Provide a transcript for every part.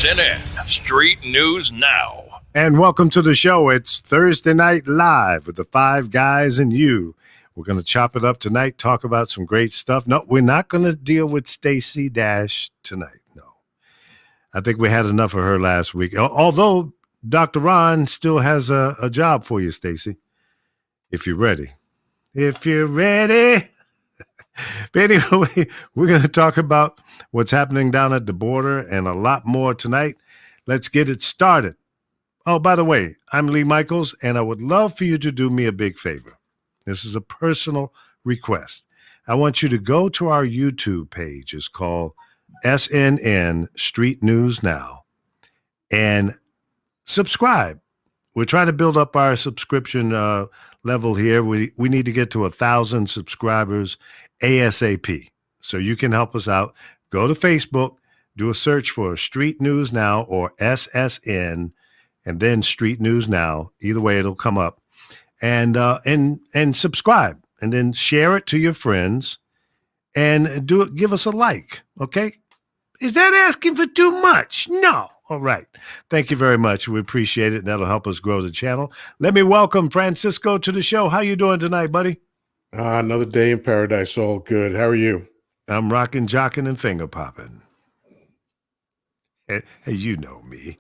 SNN Street News Now. And welcome to the show. It's Thursday Night Live with the Five Guys and you. We're going to chop it up tonight, talk about some great stuff. No, we're not going to deal with Stacey Dash tonight. No. I think we had enough of her last week. Although Dr.Ron still has a job for you, Stacey, if you're ready. If you're ready. But anyway, we're going to talk about what's happening down at the border and a lot more tonight. Let's get it started. Oh, by the way, I'm Lee Michaels, and I would love for you to do me a big favor. This is a personal request. I want you to go to our YouTube page. It's called SNN Street News Now, and subscribe. We're trying to build up our subscription level here. We need to get to 1,000 subscribers ASAP. So you can help us out. Go to Facebook, do a search for Street News Now or SSN, and then Street News Now. Either way, it'll come up. And subscribe, and then share it to your friends, and give us a like. Okay? Is that asking for too much? No. All right. Thank you very much. We appreciate it, and that'll help us grow the channel. Let me welcome Francisco to the show. How you doing tonight, buddy? Another day in paradise. All good. How are you? I'm rocking, jocking, and finger popping. Hey, you know me.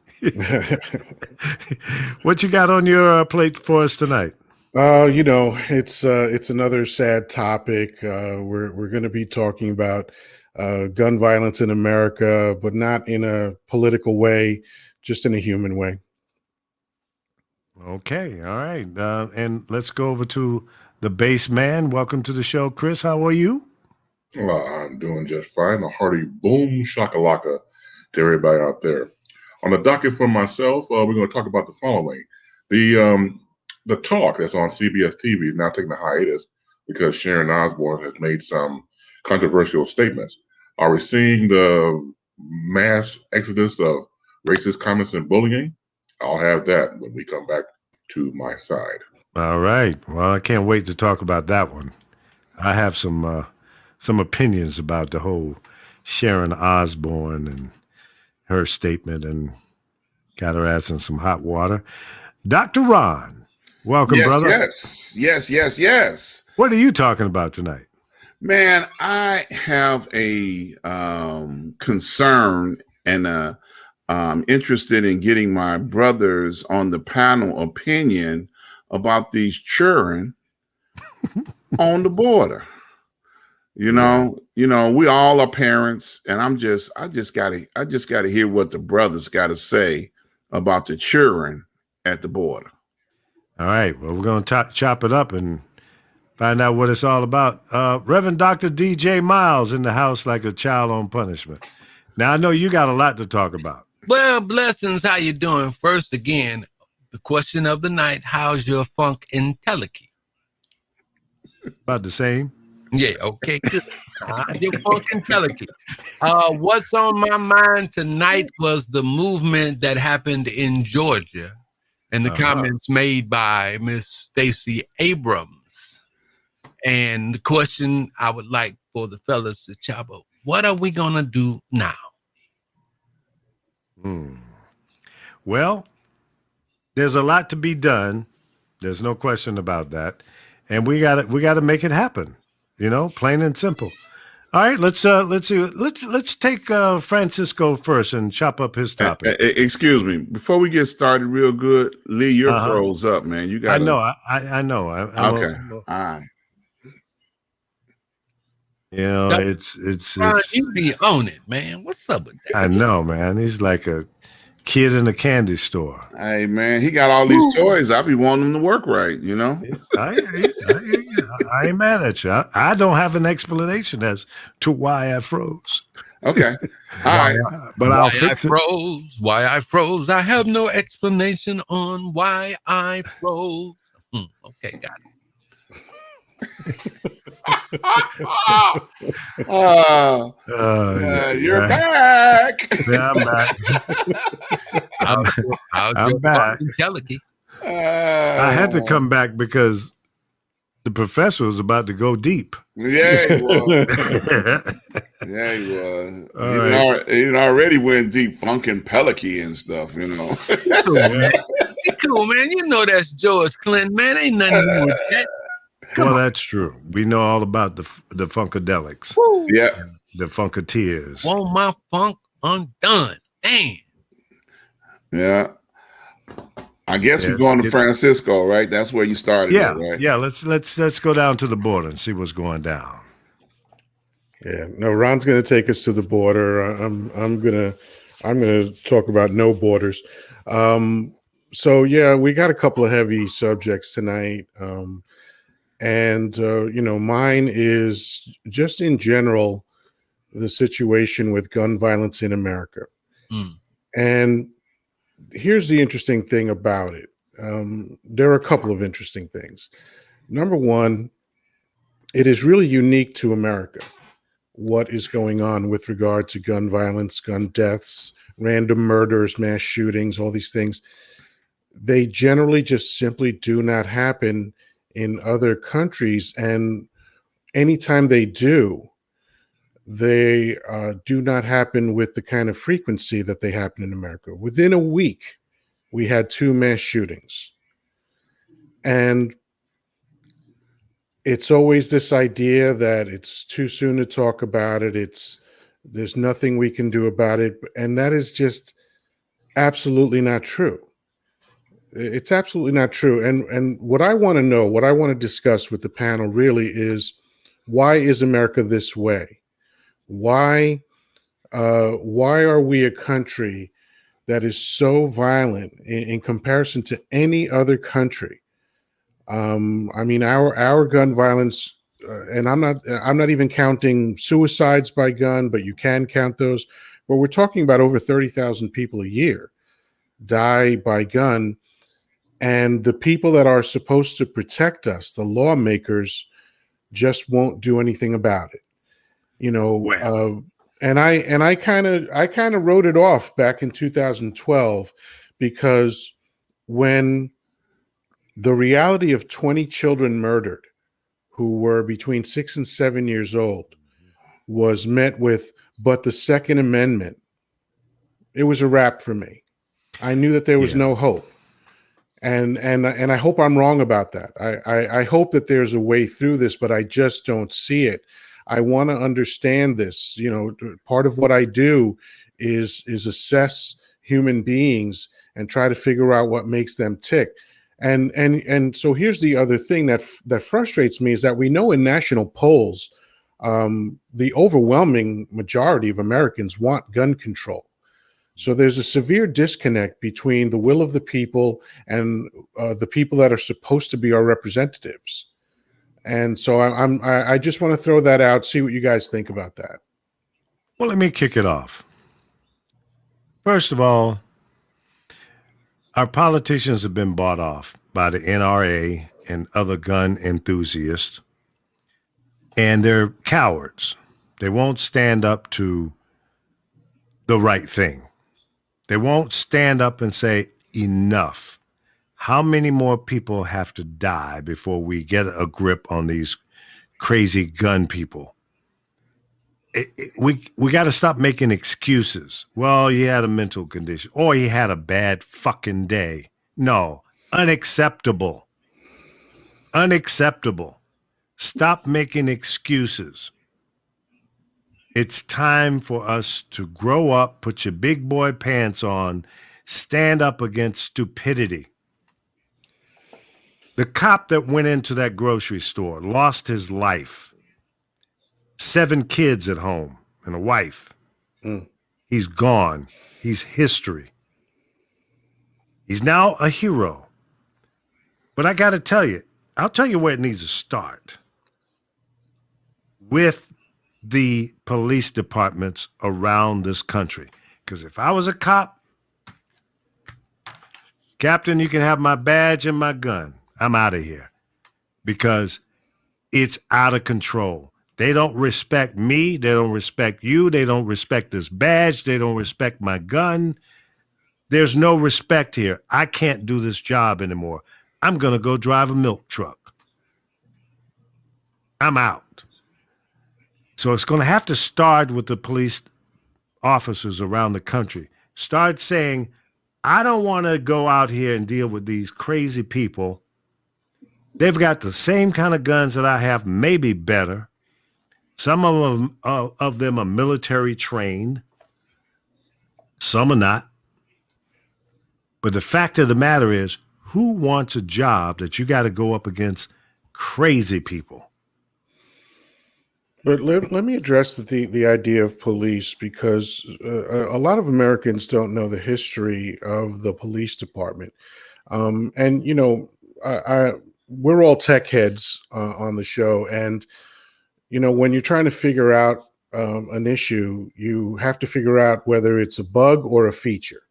What you got on your plate for us tonight? It's another sad topic. We're going to be talking about gun violence in America, but not in a political way, just in a human way. Okay, all right. And let's go over to the base man. Welcome to the show, Chris. How are you? I'm doing just fine. A hearty boom shakalaka to everybody out there. On the docket for myself, we're going to talk about the following. The talk that's on CBS TV is now taking a hiatus because Sharon Osbourne has made some controversial statements. Are we seeing the mass exodus of racist comments and bullying? I'll have that when we come back to my side. All right. Well, I can't wait to talk about that one. I have some opinions about the whole Sharon Osbourne and her statement, and got her ass in some hot water. Dr. Ron, welcome, brother. Yes. What are you talking about tonight? Man, I have a concern and interested in getting my brothers on the panel opinion about these children on the border. We all are parents, and I just gotta hear what the brothers gotta say about the children at the border. All right. Well, we're going to chop it up and find out what it's all about. Reverend Dr. DJ Miles in the house like a child on punishment. Now, I know you got a lot to talk about. Well, blessings. How you doing? First, again, the question of the night, how's your funk intelligence? About the same. Yeah, okay, good. Your funk intelligence. What's on my mind tonight was the movement that happened in Georgia and the comments made by Miss Stacey Abrams. And the question I would like for the fellas to chop up, what are we going to do now? Well, there's a lot to be done. There's no question about that. And we got to make it happen. Plain and simple. All right, let's take Francisco first and chop up his topic. Excuse me, before we get started, real good, Lee, you're froze up, man. You got. I know. Okay, all right. It's you be on it, man. What's up with that? I know, man. He's like a kid in a candy store. Hey, man, he got all these toys. I be wanting them to work right, I ain't mad at you. I don't have an explanation as to why I froze. Okay. All right. But I'll fix it. Why I froze. I have no explanation on why I froze. Okay, got it. You're back. Yeah, I'm back. I'm back. Intelligent. I had to come back because The professor was about to go deep. Yeah, he was. All Yeah, he was. right. He already went deep funking Pelican and stuff, you know. Cool, man. He cool, man. You know that's George Clinton, man. Ain't nothing new with that. Well, that's true. We know all about the Funkadelics, Woo. Yeah. the Funketeers. Want my funk undone. Damn. Yeah. I guess we're Yes, going to Francisco, right? That's where you started Yeah, at, right? yeah. Let's go down to the border and see what's going down. Yeah, no, Ron's going to take us to the border. I'm gonna talk about no borders. So yeah, we got a couple of heavy subjects tonight, and mine is just in general the situation with gun violence in America. Mm. And here's the interesting thing about it. There are a couple of interesting things. Number one, it is really unique to America what is going on with regard to gun violence, gun deaths, random murders, mass shootings, all these things. They generally just simply do not happen in other countries. And anytime they do, they do not happen with the kind of frequency that they happen in America. Within a week, we had 2 mass shootings. And it's always this idea that it's too soon to talk about it. There's nothing we can do about it. And that is just absolutely not true. It's absolutely not true. And what I want to know, what I want to discuss with the panel really is, why is America this way? Why are we a country that is so violent in comparison to any other country? I mean, our gun violence, and I'm not even counting suicides by gun, but you can count those. But we're talking about over 30,000 people a year die by gun, and the people that are supposed to protect us, the lawmakers, just won't do anything about it. And I kind of wrote it off back in 2012, because when the reality of 20 children murdered who were between 6 and 7 years old was met with, but the Second Amendment, it was a wrap for me. I knew that there was no hope. And I hope I'm wrong about that. I hope that there's a way through this, but I just don't see it. I want to understand this. Part of what I do is assess human beings and try to figure out what makes them tick. And so here's the other thing that frustrates me, is that we know in national polls, the overwhelming majority of Americans want gun control. So there's a severe disconnect between the will of the people and the people that are supposed to be our representatives. And so I just want to throw that out, see what you guys think about that. Well, let me kick it off. First of all, our politicians have been bought off by the NRA and other gun enthusiasts, and they're cowards. They won't stand up to the right thing. They won't stand up and say, enough. How many more people have to die before we get a grip on these crazy gun people? We got to stop making excuses. Well, he had a mental condition, or he had a bad fucking day. No, unacceptable. Unacceptable. Stop making excuses. It's time for us to grow up, put your big boy pants on, stand up against stupidity. The cop that went into that grocery store lost his life. 7 kids at home and a wife. He's gone. He's history. He's now a hero. But I got to tell you, I'll tell you where it needs to start. With the police departments around this country. Because if I was a cop, Captain, you can have my badge and my gun. I'm out of here. Because it's out of control. They don't respect me. They don't respect you. They don't respect this badge. They don't respect my gun. There's no respect here. I can't do this job anymore. I'm going to go drive a milk truck. I'm out. So it's going to have to start with the police officers around the country. Start saying, I don't want to go out here and deal with these crazy people. They've got the same kind of guns that I have, maybe better. Some of them are military trained. Some are not. But the fact of the matter is, who wants a job that you got to go up against crazy people? But let me address the idea of police, because a lot of Americans don't know the history of the police department. And, you know, we're all tech heads on the show. And, you know, when you're trying to figure out an issue, you have to figure out whether it's a bug or a feature.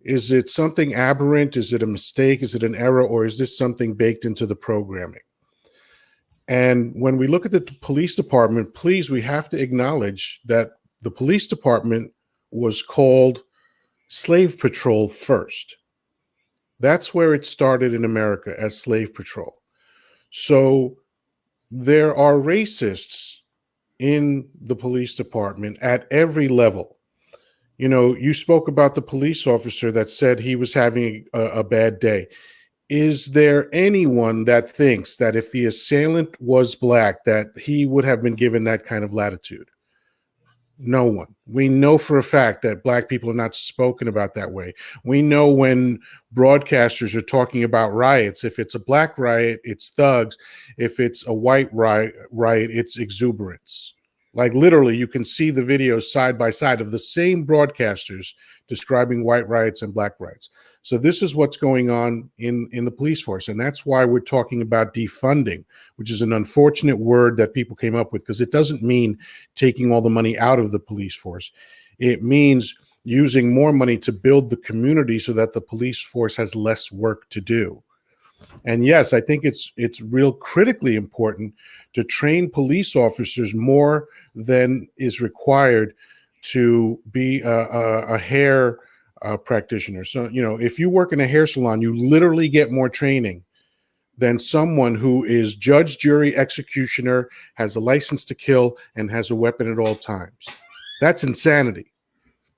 Is it something aberrant? Is it a mistake? Is it an error? Or is this something baked into the programming? And when we look at the police department, please, we have to acknowledge that the police department was called Slave Patrol first. That's where it started in America, as Slave Patrol. So there are racists in the police department at every level. You know, you spoke about the police officer that said he was having a bad day. Is there anyone that thinks that if the assailant was black, that he would have been given that kind of latitude? No one. We know for a fact that black people are not spoken about that way. We know when broadcasters are talking about riots, if it's a black riot, it's thugs. If it's a white riot, it's exuberance. Like literally, you can see the videos side by side of the same broadcasters describing white riots and black riots. So this is what's going on in the police force. And that's why we're talking about defunding, which is an unfortunate word that people came up with, because it doesn't mean taking all the money out of the police force. It means using more money to build the community so that the police force has less work to do. And yes, I think it's real critically important to train police officers more than is required to be a hair practitioner. So, you know, if you work in a hair salon, you literally get more training than someone who is judge, jury, executioner, has a license to kill, and has a weapon at all times. That's insanity.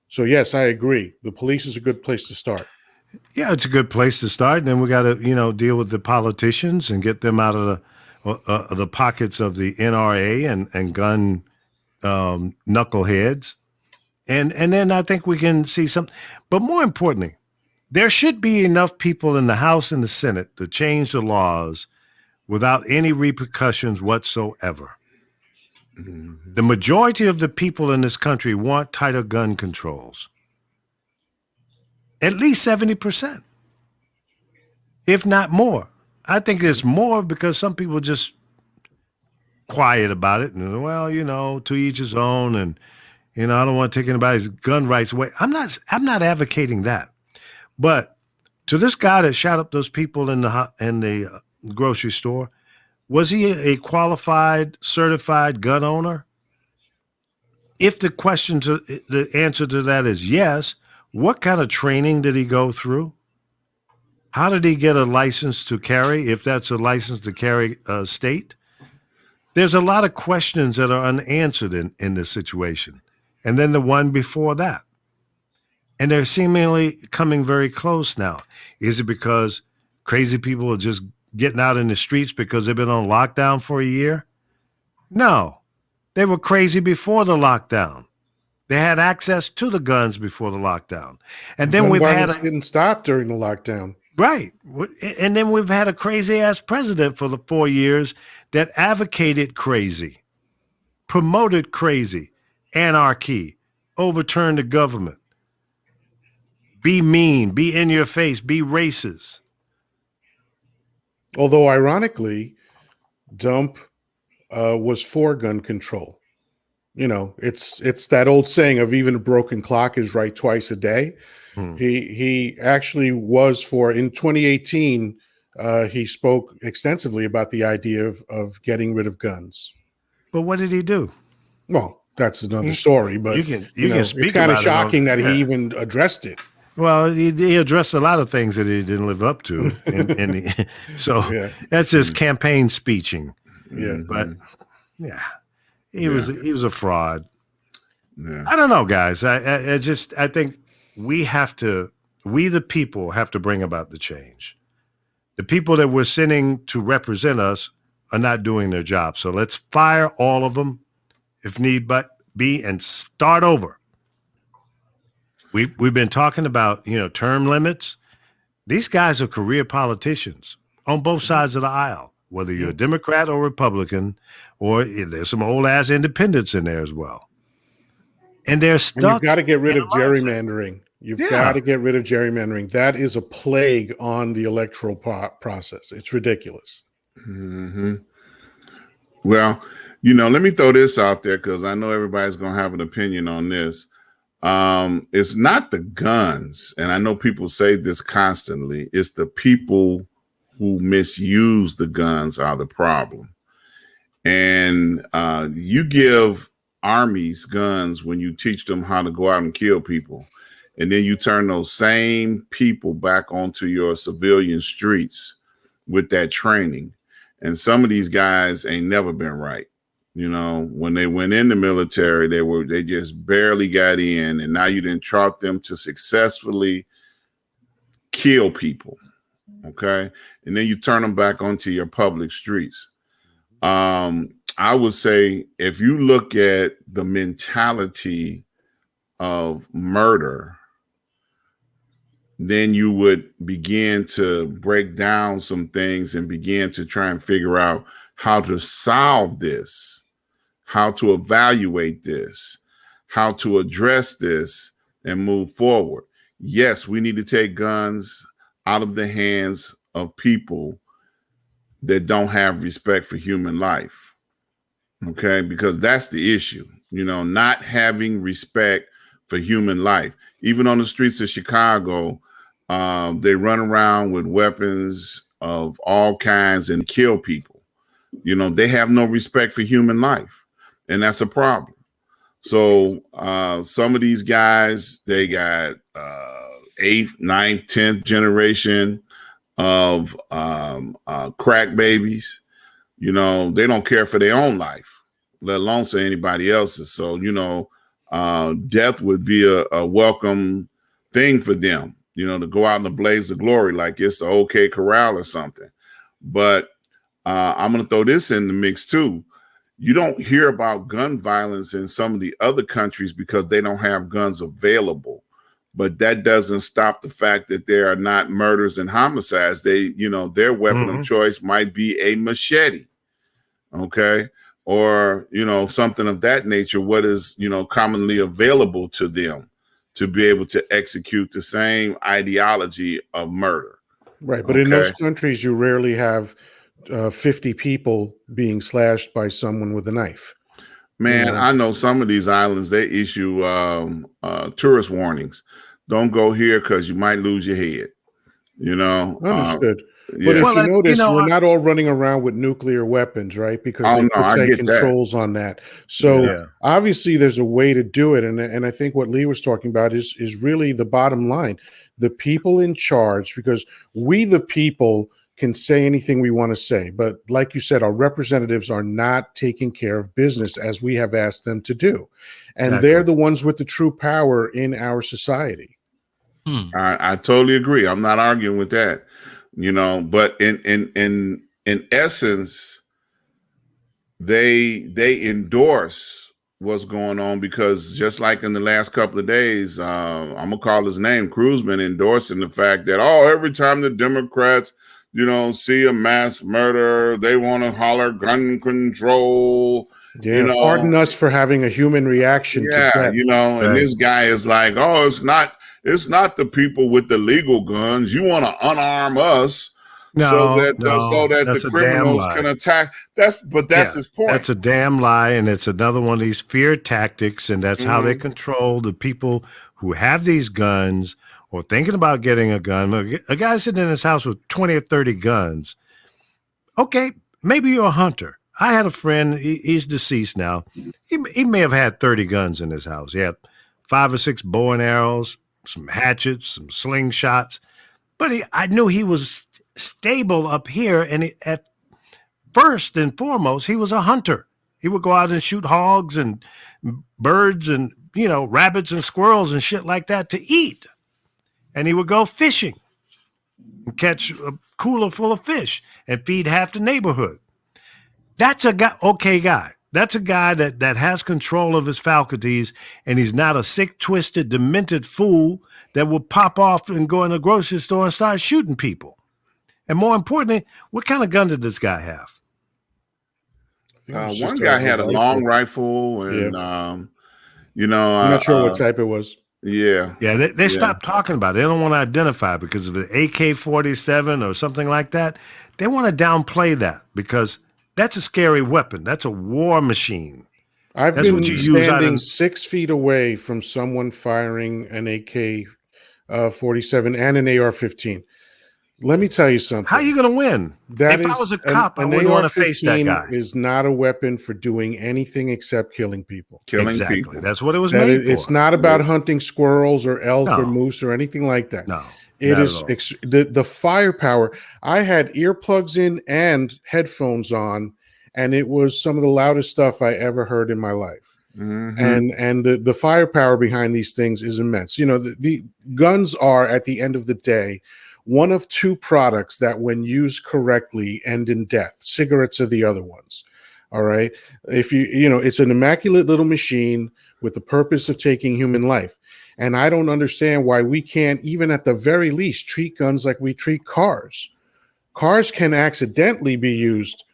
So yes, I agree. The police is a good place to start. Yeah, it's a good place to start. And then we got to, you know, deal with the politicians and get them out of the pockets of the NRA and gun knuckleheads. And then I think we can see some, but more importantly, there should be enough people in the House and the Senate to change the laws without any repercussions whatsoever. Mm-hmm. The majority of the people in this country want tighter gun controls. At least 70%, if not more. I think it's more because some people are just quiet about it. And, well, you know, to each his own. And, you know, I don't want to take anybody's gun rights away. I'm not advocating that. But to this guy that shot up those people in the grocery store, was he a qualified, certified gun owner? If the answer to that is yes, what kind of training did he go through? How did he get a license to carry, if that's a license to carry state? There's a lot of questions that are unanswered in this situation. And then the one before that. And they're seemingly coming very close now. Is it because crazy people are just getting out in the streets because they've been on lockdown for a year? No, they were crazy before the lockdown. They had access to the guns before the lockdown. And then didn't stop during the lockdown. Right. And then we've had a crazy ass president for the 4 years that advocated crazy, promoted crazy, anarchy, overturned the government. Be mean, be in your face, be racist. Although ironically, Dump was for gun control. You know, it's that old saying of even a broken clock is right twice a day. He actually was for, in 2018, he spoke extensively about the idea of getting rid of guns. But what did he do? Well, that's another story, but you can speak it's kind of about shocking that he even addressed it. Well, he addressed a lot of things that he didn't live up to. So that's his campaign speeching. Yeah. But yeah, he was a fraud. Yeah. I don't know, guys. I think we the people have to bring about the change. The people that we're sending to represent us are not doing their job. So let's fire all of them if need but be and start over. We've been talking about, term limits. These guys are career politicians on both sides of the aisle, whether you're a Democrat or Republican, or there's some old ass independents in there as well. And they're stuck. And you've got to get rid of gerrymandering. You've got to get rid of gerrymandering. That is a plague on the electoral process. It's ridiculous. Mm-hmm. Well, let me throw this out there because I know everybody's going to have an opinion on this. It's not the guns, and I know people say this constantly. It's the people who misuse the guns are the problem. And you give armies guns when you teach them how to go out and kill people. And then you turn those same people back onto your civilian streets with that training. And some of these guys ain't never been right. When they went in the military, they just barely got in. And now you didn't taught them to successfully kill people. Okay. And then you turn them back onto your public streets. I would say if you look at the mentality of murder, then you would begin to break down some things and begin to try and figure out how to solve this, how to evaluate this, how to address this and move forward. Yes, we need to take guns out of the hands of people that don't have respect for human life. Okay, because that's the issue, not having respect for human life. Even on the streets of Chicago, they run around with weapons of all kinds and kill people. They have no respect for human life, and that's a problem. So some of these guys, they got 8th, 9th, 10th generation of crack babies. They don't care for their own life, let alone say anybody else's. So, death would be a welcome thing for them, to go out in the blaze of glory like it's the OK Corral or something. But I'm going to throw this in the mix, too. You don't hear about gun violence in some of the other countries because they don't have guns available. But that doesn't stop the fact that there are not murders and homicides. Their weapon of choice might be a machete. Okay. Or, something of that nature, what is, commonly available to them to be able to execute the same ideology of murder. Right. But in those countries, you rarely have 50 people being slashed by someone with a knife. Man, I know some of these islands, they issue tourist warnings. Don't go here because you might lose your head. Understood. But if you notice, we're not all running around with nuclear weapons, right? Because they put tight controls on that. So obviously there's a way to do it. And I think what Lee was talking about is really the bottom line. The people in charge, because we the people can say anything we want to say. But like you said, our representatives are not taking care of business as we have asked them to do. And they're the ones with the true power in our society. I totally agree. I'm not arguing with that. But in essence, they endorse what's going on because just like in the last couple of days, I'm gonna call his name, Cruzman, endorsing the fact that every time the Democrats, see a mass murder, they want to holler gun control. Pardon us for having a human reaction to death. And this guy is like, it's not the people with the legal guns. You want to unarm us so that the criminals can attack. That's his point. That's a damn lie, and it's another one of these fear tactics, and that's how they control the people who have these guns or thinking about getting a gun. A guy sitting in his house with 20 or 30 guns. Okay, maybe you're a hunter. I had a friend, he's deceased now. He may have had 30 guns in his house. He had 5 or 6 bow and arrows, some hatchets, some slingshots. But I knew he was stable up here, and First and foremost, he was a hunter. He would go out and shoot hogs and birds and, rabbits and squirrels and shit like that to eat. And he would go fishing and catch a cooler full of fish and feed half the neighborhood. That's a guy. That's a guy that has control of his faculties, and he's not a sick, twisted, demented fool that will pop off and go in a grocery store and start shooting people. And more importantly, what kind of gun did this guy have? One One guy had a long rifle, and I'm not sure what type it was. Yeah. They stopped talking about it. They don't want to identify because of the AK-47 or something like that. They want to downplay that because that's a scary weapon. That's a war machine. That's been standing 6 feet away from someone firing an AK-47 and an AR-15. Let me tell you something. How are you going to win? If I was a cop, I wouldn't want to face that guy. Is not a weapon for doing anything except killing people. Exactly. That's what it was made for. It's not about hunting squirrels or elk or moose or anything like that. No. It is the firepower. I had earplugs in and headphones on, and it was some of the loudest stuff I ever heard in my life. Mm-hmm. And the firepower behind these things is immense. The guns are, at the end of the day, one of two products that, when used correctly, end in death. Cigarettes are the other ones. All right. If it's an immaculate little machine with the purpose of taking human life. And I don't understand why we can't, even at the very least, treat guns like we treat cars. Cars can accidentally be used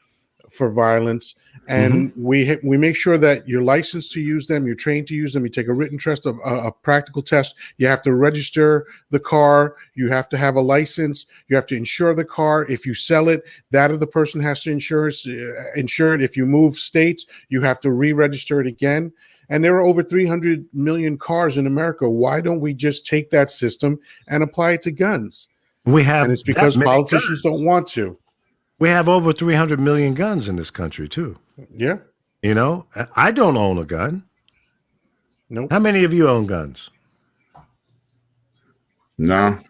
for violence. And we make sure that you're licensed to use them, you're trained to use them, you take a written test, a practical test, you have to register the car, you have to have a license, you have to insure the car. If you sell it, that other person has to insure it. If you move states, you have to re-register it again. And there are over 300 million cars in America. Why don't we just take that system and apply it to guns? And it's because politicians don't want to. We have over 300 million guns in this country, too. Yeah. I don't own a gun. Nope. How many of you own guns? No.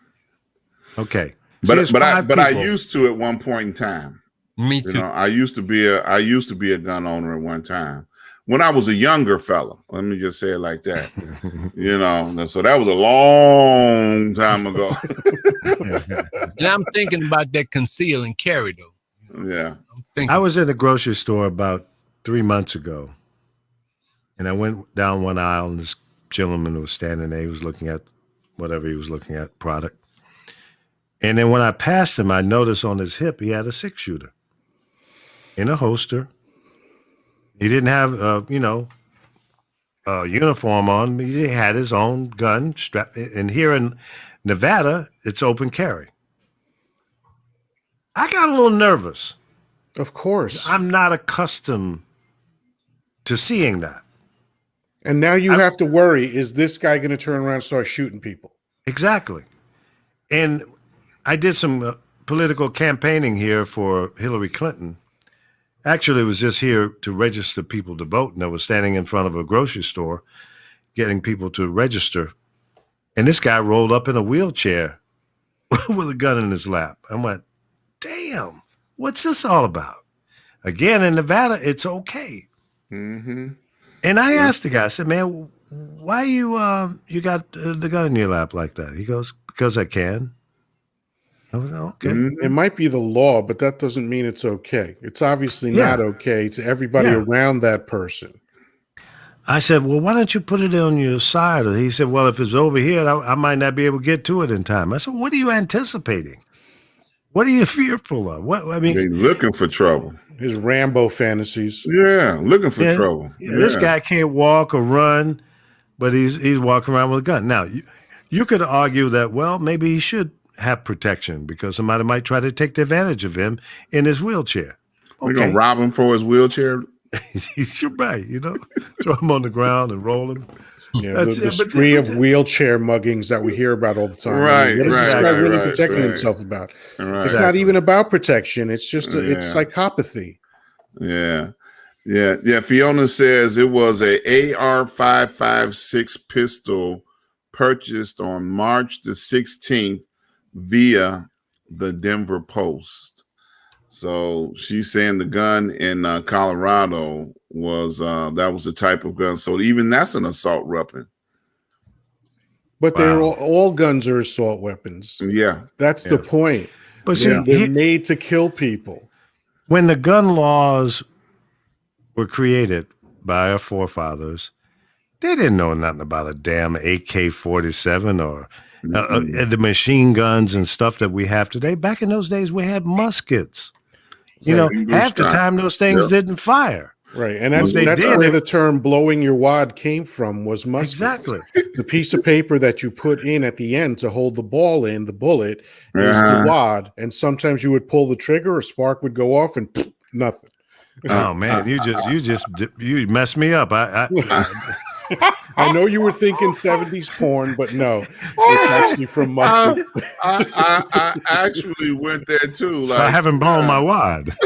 Okay. But I used to at one point in time. Me too. I used to be a gun owner at one time. When I was a younger fella, let me just say it like that. So that was a long time ago. And I'm thinking about that conceal and carry, though. Yeah. I was in the grocery store about 3 months ago, and I went down one aisle, and this gentleman was standing there. He was looking at whatever he was looking at, product. And then when I passed him, I noticed on his hip he had a 6-shooter in a holster. He didn't have, a uniform on. He had his own gun strapped. And here in Nevada, it's open carry. I got a little nervous. Of course. I'm not accustomed to seeing that. And now you have to worry, is this guy going to turn around and start shooting people? Exactly. And I did some political campaigning here for Hillary Clinton. Actually, it was just here to register people to vote, and I was standing in front of a grocery store getting people to register. And this guy rolled up in a wheelchair with a gun in his lap. I went, damn, what's this all about? Again, in Nevada, it's okay. Mm-hmm. And I asked the guy, I said, man, why you got the gun in your lap like that? He goes, because I can. I was, okay. It might be the law, but that doesn't mean it's okay. It's obviously not okay to everybody around that person. I said, well, why don't you put it on your side? He said, well, if it's over here, I might not be able to get to it in time. I said, what are you anticipating? What are you fearful of? They're looking for trouble. His Rambo fantasies. Yeah, looking for trouble. Yeah. This guy can't walk or run, but he's walking around with a gun. Now, you could argue that, well, maybe he should have protection because somebody might try to take advantage of him in his wheelchair. We're going to rob him for his wheelchair? You're right, throw him on the ground and roll him. Yeah, the spree of wheelchair muggings that we hear about all the time. Right, what is this guy really protecting himself about? Right. It's not even about protection. It's just it's psychopathy. Yeah. Fiona says it was a AR-556 pistol purchased on March the 16th via the Denver Post. So she's saying the gun in Colorado was that was the type of gun. So even that's an assault weapon. But they're all guns are assault weapons. Yeah, that's the point. But they're made to kill people. When the gun laws were created by our forefathers, they didn't know nothing about a damn AK-47 or the machine guns and stuff that we have today. Back in those days, we had muskets. You know, half the time those things didn't fire. Right, and that's where the term "blowing your wad" came from. Was muskets. Exactly. The piece of paper that you put in at the end to hold the ball in, the bullet, is the wad. And sometimes you would pull the trigger, a spark would go off, and nothing. Oh man, you messed me up. I know you were thinking 70s porn, but no, it's actually from muskets. I actually went there too. So I haven't blown my wad.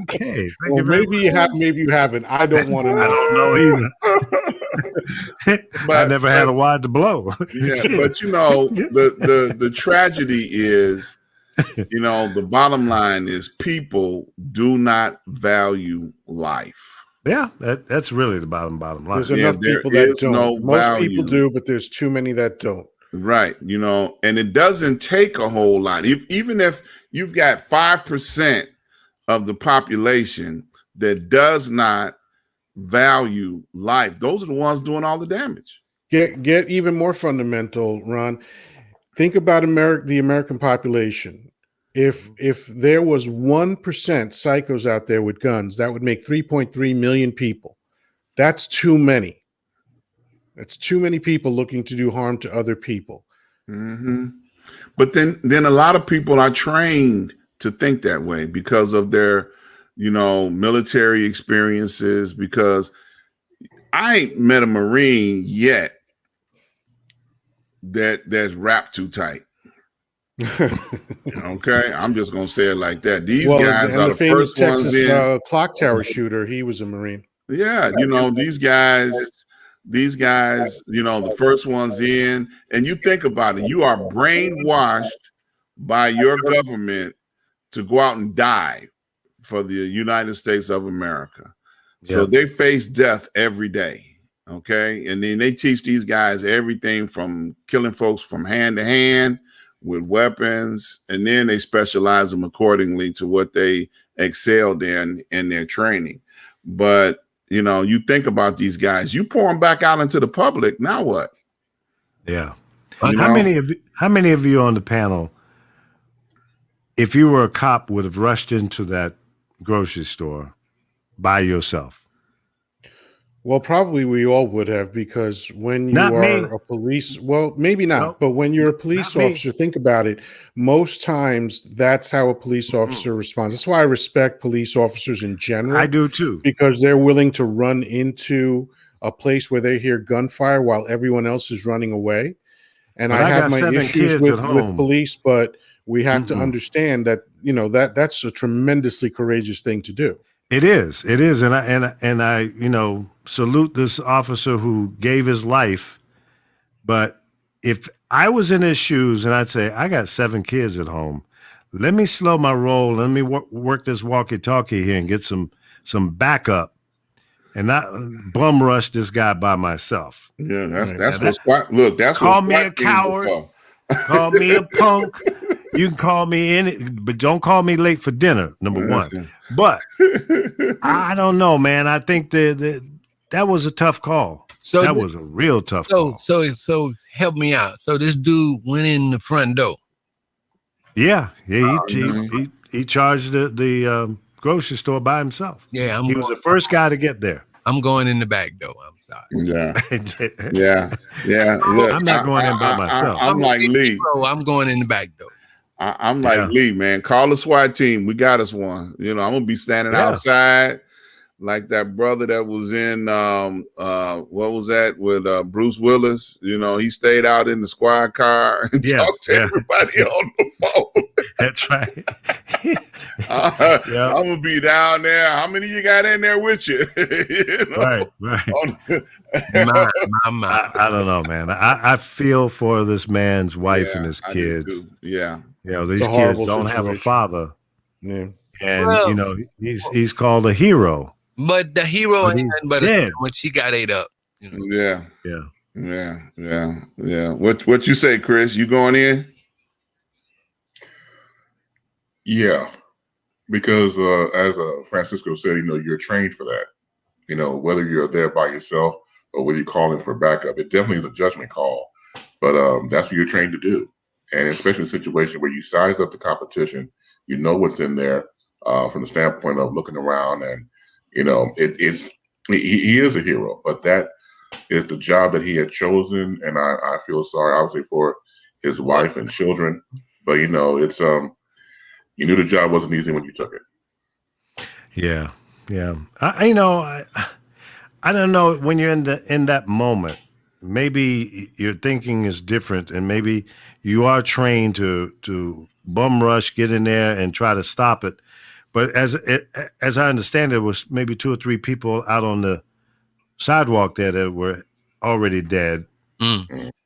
Okay. Well, maybe you have, maybe you haven't. I don't want to know. I don't know either. But I never had a wad to blow. Yeah, but you know, the tragedy is, you know, the bottom line is people do not value life. Yeah, that's really the bottom line. There's enough people that don't. Most people do, but there's too many that don't. Right. You know, and it doesn't take a whole lot. Even if you've got 5% of the population that does not value life, those are the ones doing all the damage. Get even more fundamental, Ron. Think about the American population. If there was 1% psychos out there with guns, that would make 3.3 million people. That's too many. That's too many people looking to do harm to other people. Mm-hmm. But then a lot of people are trained to think that way because of their, you know, military experiences. Because I ain't met a Marine yet that's wrapped too tight. Okay, I'm just gonna say it like that. These guys are the first ones in. Clock tower shooter, he was a Marine. Yeah, you know, these guys, you know, the first ones in. And you think about it, you are brainwashed by your government to go out and die for the United States of America. So they face death every day. Okay, and then they teach these guys everything from killing folks from hand to hand with weapons, and then they specialize them accordingly to what they excelled in their training. But you know, you think about these guys, you pour them back out into the public. Now what? Yeah. How many of you on the panel, if you were a cop, would have rushed into that grocery store by yourself? Well, probably we all would have, because when you are a police, well, maybe not, but when you're a police officer, think about it. Most times that's how a police officer responds. That's why I respect police officers in general. I do too. Because they're willing to run into a place where they hear gunfire while everyone else is running away. And I have my issues with police, but we have to understand that, you know, that's a tremendously courageous thing to do. It is, and I, you know, salute this officer who gave his life. But if I was in his shoes, and I'd say, I got 7 kids at home, let me slow my roll, let me work this walkie-talkie here and get some backup, and not bum rush this guy by myself. Yeah, that's what SWAT. Look, that's call what me a coward, call me a punk. You can call me in, but don't call me late for dinner, number one. But I don't know, man. I think that was a tough call. So that was a real tough call. So help me out. So this dude went in the front door. Yeah. He charged the grocery store by himself. Yeah, he was the first guy to get there. I'm going in the back door. I'm sorry. Yeah. Look, I'm not going in by myself. I'm like Lee. I'm going in the back door. I'm like Lee, man. Call the SWAT team. We got us one. You know, I'm gonna be standing outside like that brother that was in what was that with Bruce Willis? You know, he stayed out in the squad car and talked to everybody on the phone. That's right. I'm Yeah. gonna be down there. How many of you got in there with you? You know? Right. My. I don't know, man. I feel for this man's wife and Yeah, his I do kids. too. Yeah. You know, It's these a kids horrible don't have a situation. father, Yeah. and Well, he's called a hero. but the hero But ain't he's nothing but dead. when she got ate up. You know? Yeah. Yeah. Yeah. What you say, Chris? You going in? Yeah, because as Francisco said, you're trained for that. Whether you're there by yourself or whether you're calling for backup, it definitely is a judgment call. But that's what you're trained to do. And especially in a situation where you size up the competition, you know what's in there from the standpoint of looking around, and he is a hero, but that is the job that he had chosen, and I feel sorry, obviously, for his wife and children. But it's you knew the job wasn't easy when you took it. Yeah. I don't know, when you're in that moment, maybe your thinking is different, and maybe you are trained to bum rush, get in there and try to stop it. But as I understand, there was maybe 2 or 3 people out on the sidewalk there that were already dead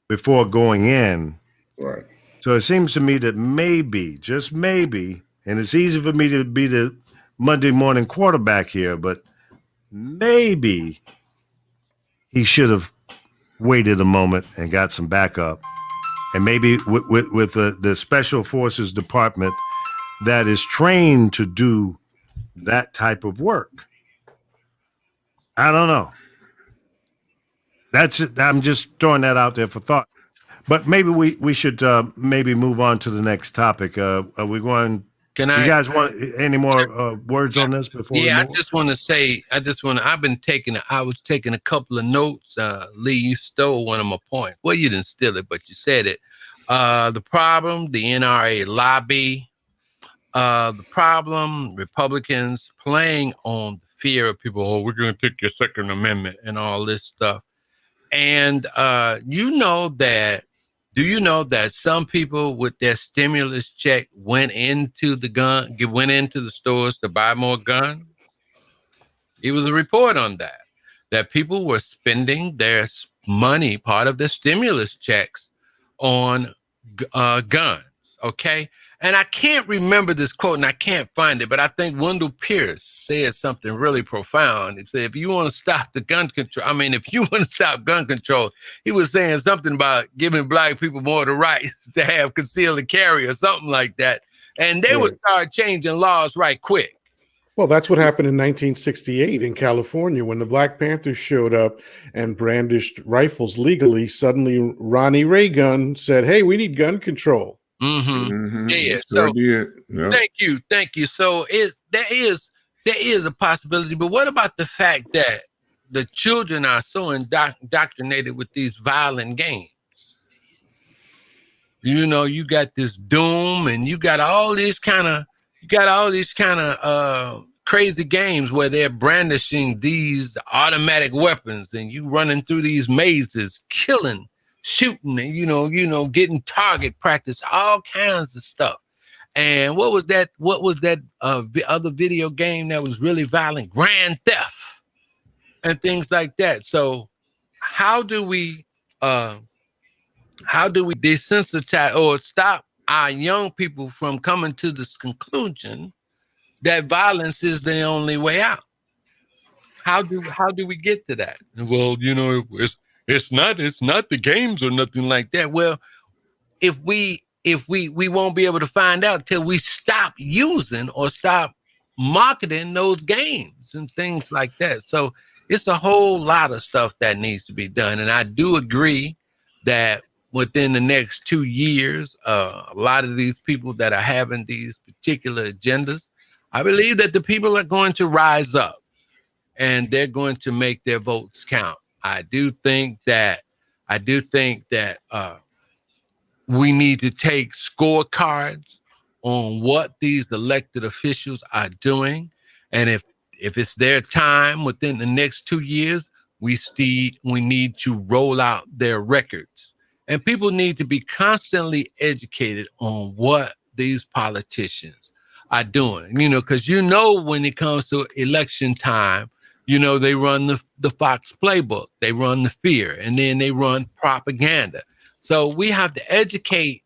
before going in. Right. So it seems to me that maybe, just maybe, and it's easy for me to be the Monday morning quarterback here, but maybe he should have waited a moment and got some backup. And maybe with the Special Forces Department that is trained to do that type of work. I don't know. I'm just throwing that out there for thought. But maybe we should maybe move on to the next topic. Are we going? You guys want any more words on this before we move? I just want to say, I was taking a couple of notes. Lee, you stole one of my points. Well, you didn't steal it, but you said it. The problem, the NRA lobby, the problem, Republicans playing on the fear of people. Oh, we're going to take your Second Amendment and all this stuff. And do you know that some people with their stimulus check went into the stores to buy more guns? It was a report on that people were spending their money, part of their stimulus checks, on guns. Okay. And I can't remember this quote and I can't find it, but I think Wendell Pierce said something really profound. He said, if you want to stop gun control, he was saying something about giving black people more of the rights to have concealed and carry or something like that. And they would start changing laws right quick. Well, that's what happened in 1968 in California when the Black Panthers showed up and brandished rifles legally. Suddenly, Ronnie Reagan said, hey, we need gun control. Yeah. So thank you. So there is a possibility, but what about the fact that the children are so indoctrinated with these violent games? You got this Doom, and you got all these kind of crazy games where they're brandishing these automatic weapons, and you running through these mazes, killing, shooting, and getting target practice, all kinds of stuff. And what was that other video game that was really violent? Grand Theft and things like that. So how do we desensitize or stop our young people from coming to this conclusion that violence is the only way out? How do we get to that? Well, it's not the games or nothing like that. Well, if we won't be able to find out till we stop using or stop marketing those games and things like that. So it's a whole lot of stuff that needs to be done. And I do agree that within the next 2 years, a lot of these people that are having these particular agendas, I believe that the people are going to rise up and they're going to make their votes count. I do think that we need to take scorecards on what these elected officials are doing. And if it's their time within the next 2 years, we need to roll out their records. And people need to be constantly educated on what these politicians are doing, because when it comes to election time, they run the Fox playbook, they run the fear, and then they run propaganda. So we have to educate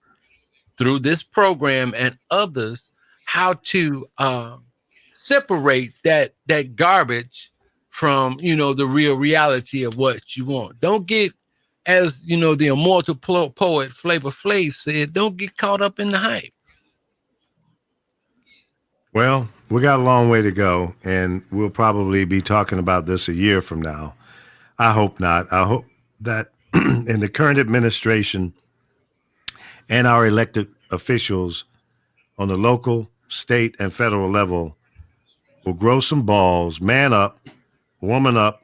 through this program and others how to separate that garbage from, the real reality of what you want. Don't get, as the immortal poet Flavor Flav said, don't get caught up in the hype. Well, we got a long way to go, and we'll probably be talking about this a year from now. I hope not. I hope that in the current administration and our elected officials on the local, state, and federal level will grow some balls, man up, woman up,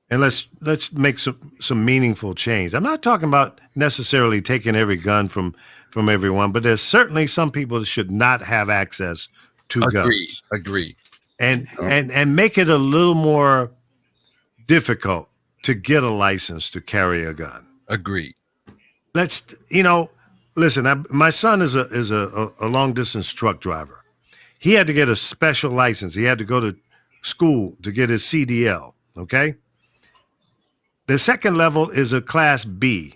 and let's make some meaningful change. I'm not talking about necessarily taking every gun from everyone, but there's certainly some people that should not have access to guns. Agreed. And make it a little more difficult to get a license to carry a gun. Agreed. Let's, listen, my son is a long distance truck driver. He had to get a special license. He had to go to school to get his CDL. Okay. The second level is a class B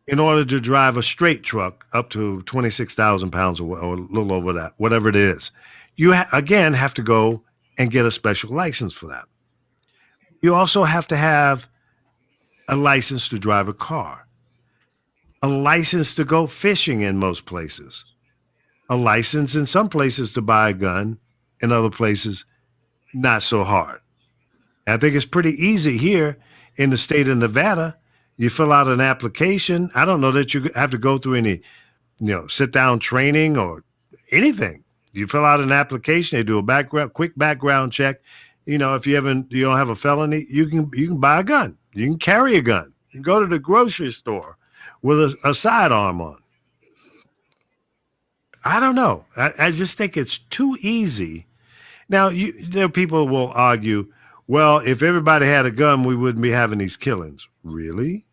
in order to drive a straight truck up to 26,000 pounds or a little over that, whatever it is. You again have to go and get a special license for that. You also have to have a license to drive a car, a license to go fishing in most places, a license in some places to buy a gun, in other places, not so hard. I think it's pretty easy here in the state of Nevada. You fill out an application. I don't know that you have to go through any, sit down training or anything. You fill out an application. They do a quick background check. If you don't have a felony, you can buy a gun. You can carry a gun. You can go to the grocery store with a sidearm on. I don't know. I just think it's too easy. Now, there people will argue, well, if everybody had a gun, we wouldn't be having these killings. Really?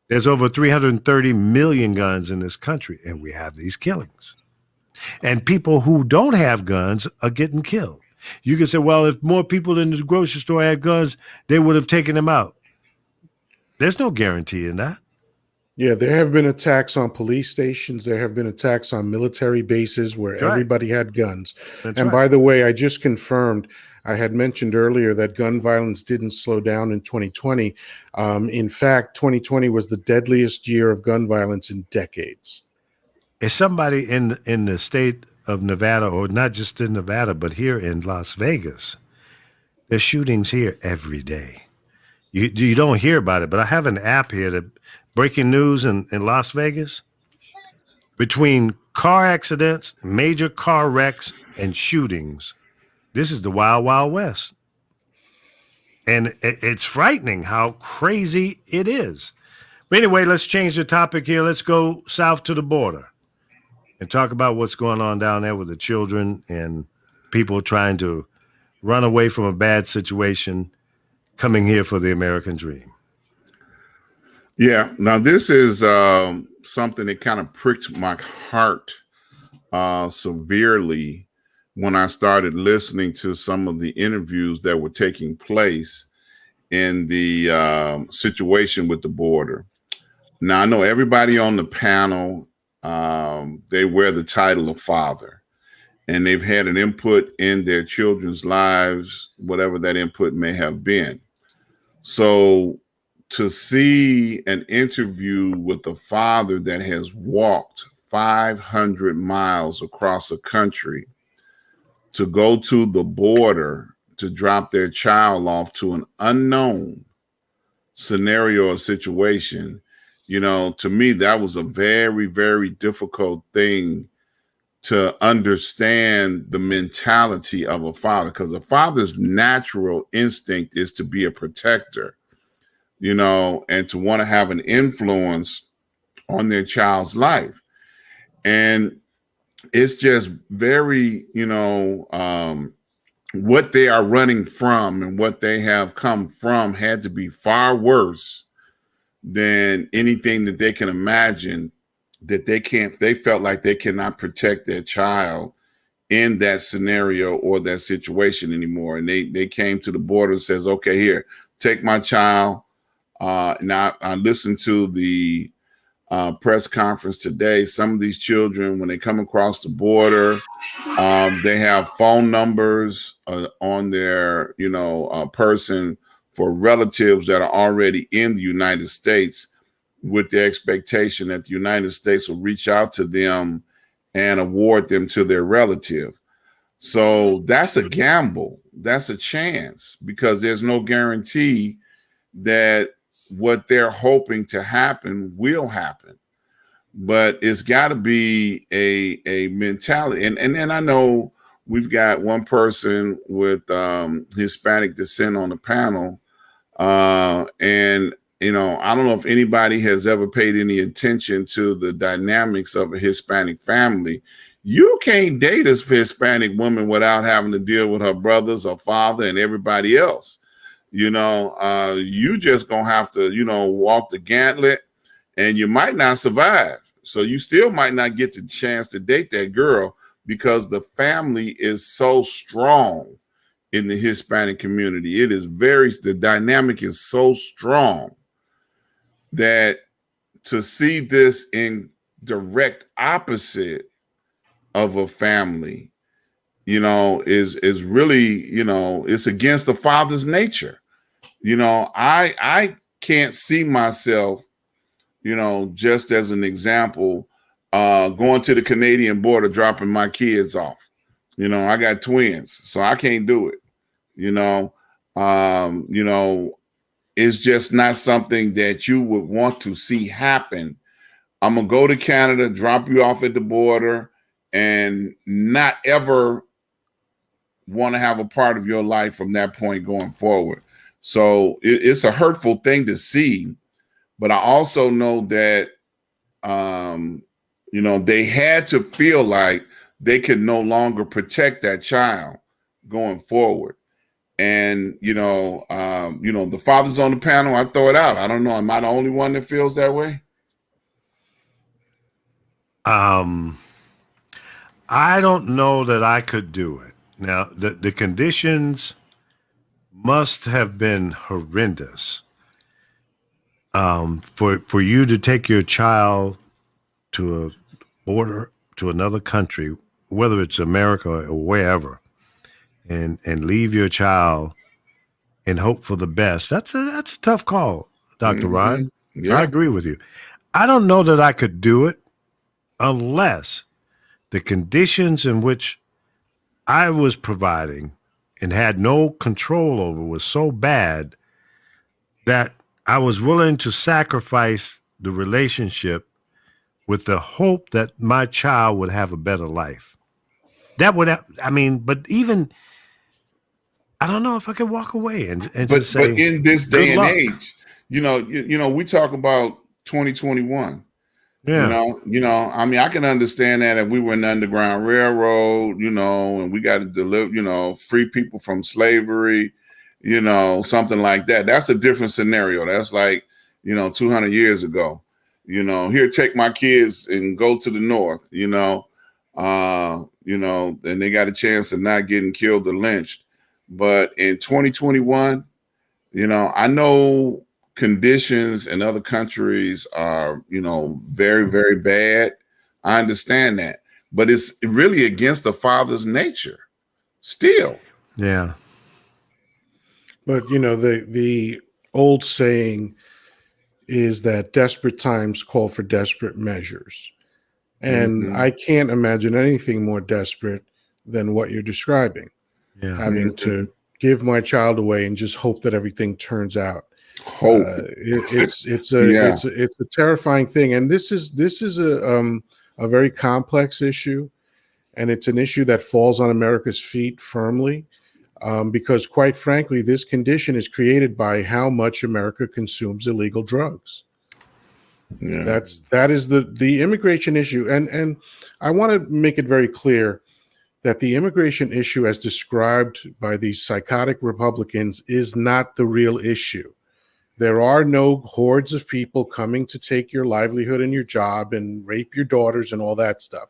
There's over 330 million guns in this country, and we have these killings. And people who don't have guns are getting killed. You can say, well, if more people in the grocery store had guns, they would have taken them out. There's no guarantee in that. Yeah, there have been attacks on police stations. There have been attacks on military bases where everybody had guns. By the way, I just confirmed, I had mentioned earlier that gun violence didn't slow down in 2020. In fact, 2020 was the deadliest year of gun violence in decades. Is somebody in the state of Nevada, or not just in Nevada, but here in Las Vegas, there's shootings here every day. You don't hear about it, but I have an app here that breaking news in Las Vegas. Between car accidents, major car wrecks, and shootings, this is the Wild Wild West. And it's frightening how crazy it is. But anyway, let's change the topic here. Let's go south to the border and talk about what's going on down there with the children and people trying to run away from a bad situation, coming here for the American dream. Yeah. Now, this is something that kind of pricked my heart severely when I started listening to some of the interviews that were taking place in the situation with the border. Now, I know everybody on the panel, they wear the title of father, and they've had an input in their children's lives, whatever that input may have been. So to see an interview with a father that has walked 500 miles across a country to go to the border to drop their child off to an unknown scenario or situation, to me, that was a very, very difficult thing to understand the mentality of a father, because a father's natural instinct is to be a protector, and to want to have an influence on their child's life. And it's just very, what they are running from and what they have come from had to be far worse than anything that they can imagine that they felt like they cannot protect their child in that scenario or that situation anymore. And they came to the border and says, okay, here, take my child. Now I listened to the press conference today. Some of these children, when they come across the border, they have phone numbers on their, person for relatives that are already in the United States, with the expectation that the United States will reach out to them and award them to their relative. So that's a gamble. That's a chance, because there's no guarantee that what they're hoping to happen will happen. But it's got to be a mentality. And I know we've got one person with Hispanic descent on the panel. And I don't know if anybody has ever paid any attention to the dynamics of a Hispanic family. You can't date a Hispanic woman without having to deal with her brothers, her father, and everybody else. You just gonna have to, walk the gauntlet, and you might not survive. So you still might not get the chance to date that girl, because the family is so strong in the Hispanic community. The dynamic is so strong that to see this in direct opposite of a family, is really, it's against the father's nature. I can't see myself, just as an example, going to the Canadian border, dropping my kids off. I got twins, so I can't do it. It's just not something that you would want to see happen. I'm going to go to Canada, drop you off at the border, and not ever want to have a part of your life from that point going forward. So it's a hurtful thing to see. But I also know that, they had to feel like they could no longer protect that child going forward. And, the fathers on the panel, I throw it out. I don't know. Am I the only one that feels that way? I don't know that I could do it. Now, the conditions must have been horrendous. For you to take your child to a border, to another country, whether it's America or wherever, and leave your child and hope for the best. That's a tough call, Dr. Ron. Yeah. I agree with you. I don't know that I could do it unless the conditions in which I was providing and had no control over was so bad that I was willing to sacrifice the relationship with the hope that my child would have a better life. That would have, but even, I don't know if I could walk away and just say, but in this day and luck. age, we talk about 2021. Yeah. I can understand that if we were in the Underground Railroad, and we got to deliver, free people from slavery, something like that. That's a different scenario. That's like, 200 years ago. Here, take my kids and go to the north, and they got a chance of not getting killed or lynched. But in 2021, I know conditions in other countries are, very, very bad. I understand that, but it's really against the father's nature still. Yeah. But, the old saying is that desperate times call for desperate measures. And I can't imagine anything more desperate than what you're describing. Yeah. Having to give my child away and just hope that everything turns out. Hope. It's a terrifying thing. And this is a very complex issue. And it's an issue that falls on America's feet firmly. Because quite frankly, this condition is created by how much America consumes illegal drugs. Yeah. That is the immigration issue. And I want to make it very clear that the immigration issue as described by these psychotic Republicans is not the real issue. There are no hordes of people coming to take your livelihood and your job and rape your daughters and all that stuff.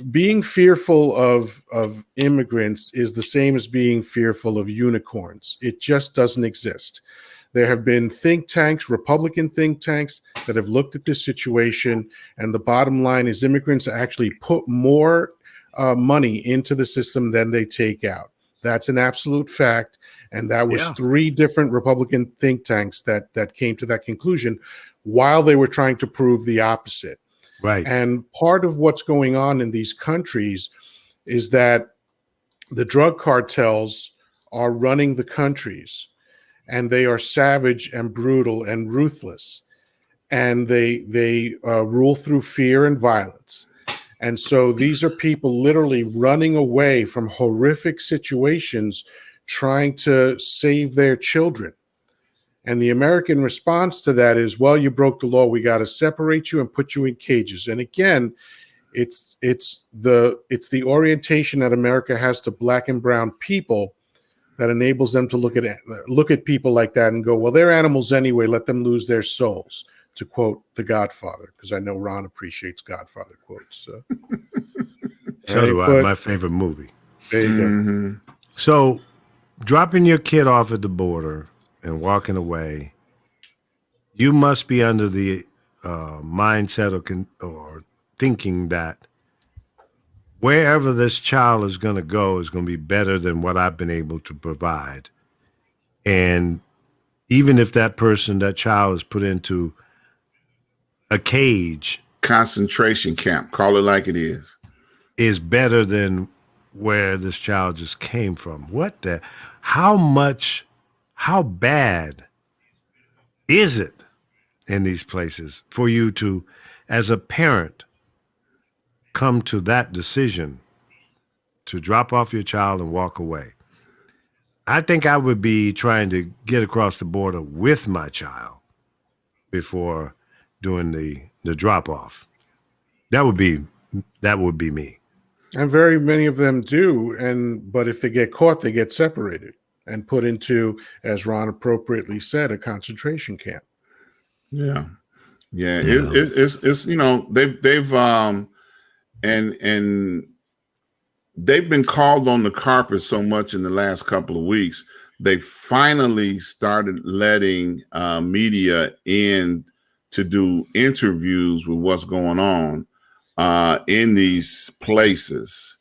Being fearful of immigrants is the same as being fearful of unicorns. It just doesn't exist. There have been think tanks, Republican think tanks, that have looked at this situation, and the bottom line is immigrants actually put more money into the system than they take out. That's an absolute fact, and that was 3 different Republican think tanks that came to that conclusion while they were trying to prove the opposite. Right. And part of what's going on in these countries is that the drug cartels are running the countries, and they are savage and brutal and ruthless, and they rule through fear and violence. And so these are people literally running away from horrific situations, trying to save their children. And the American response to that is, well, you broke the law. We got to separate you and put you in cages. And again, it's the orientation that America has to black and brown people that enables them to look at people like that and go, well, they're animals anyway. Let them lose their souls, to quote The Godfather, because I know Ron appreciates Godfather quotes. So do I. My favorite movie. There you go. So dropping your kid off at the border and walking away, you must be under the mindset or thinking that wherever this child is going to go is going to be better than what I've been able to provide. And even if that child is put into a cage, concentration camp, call it like it is better than where this child just came from. How bad is it in these places for you to, as a parent, come to that decision to drop off your child and walk away? I think I would be trying to get across the border with my child before doing the drop off. That would be me. And very many of them do. But if they get caught, they get separated and put into, as Ron appropriately said, a concentration camp. Yeah. It's they've been called on the carpet so much in the last couple of weeks. They finally started letting media in to do interviews with what's going on in these places,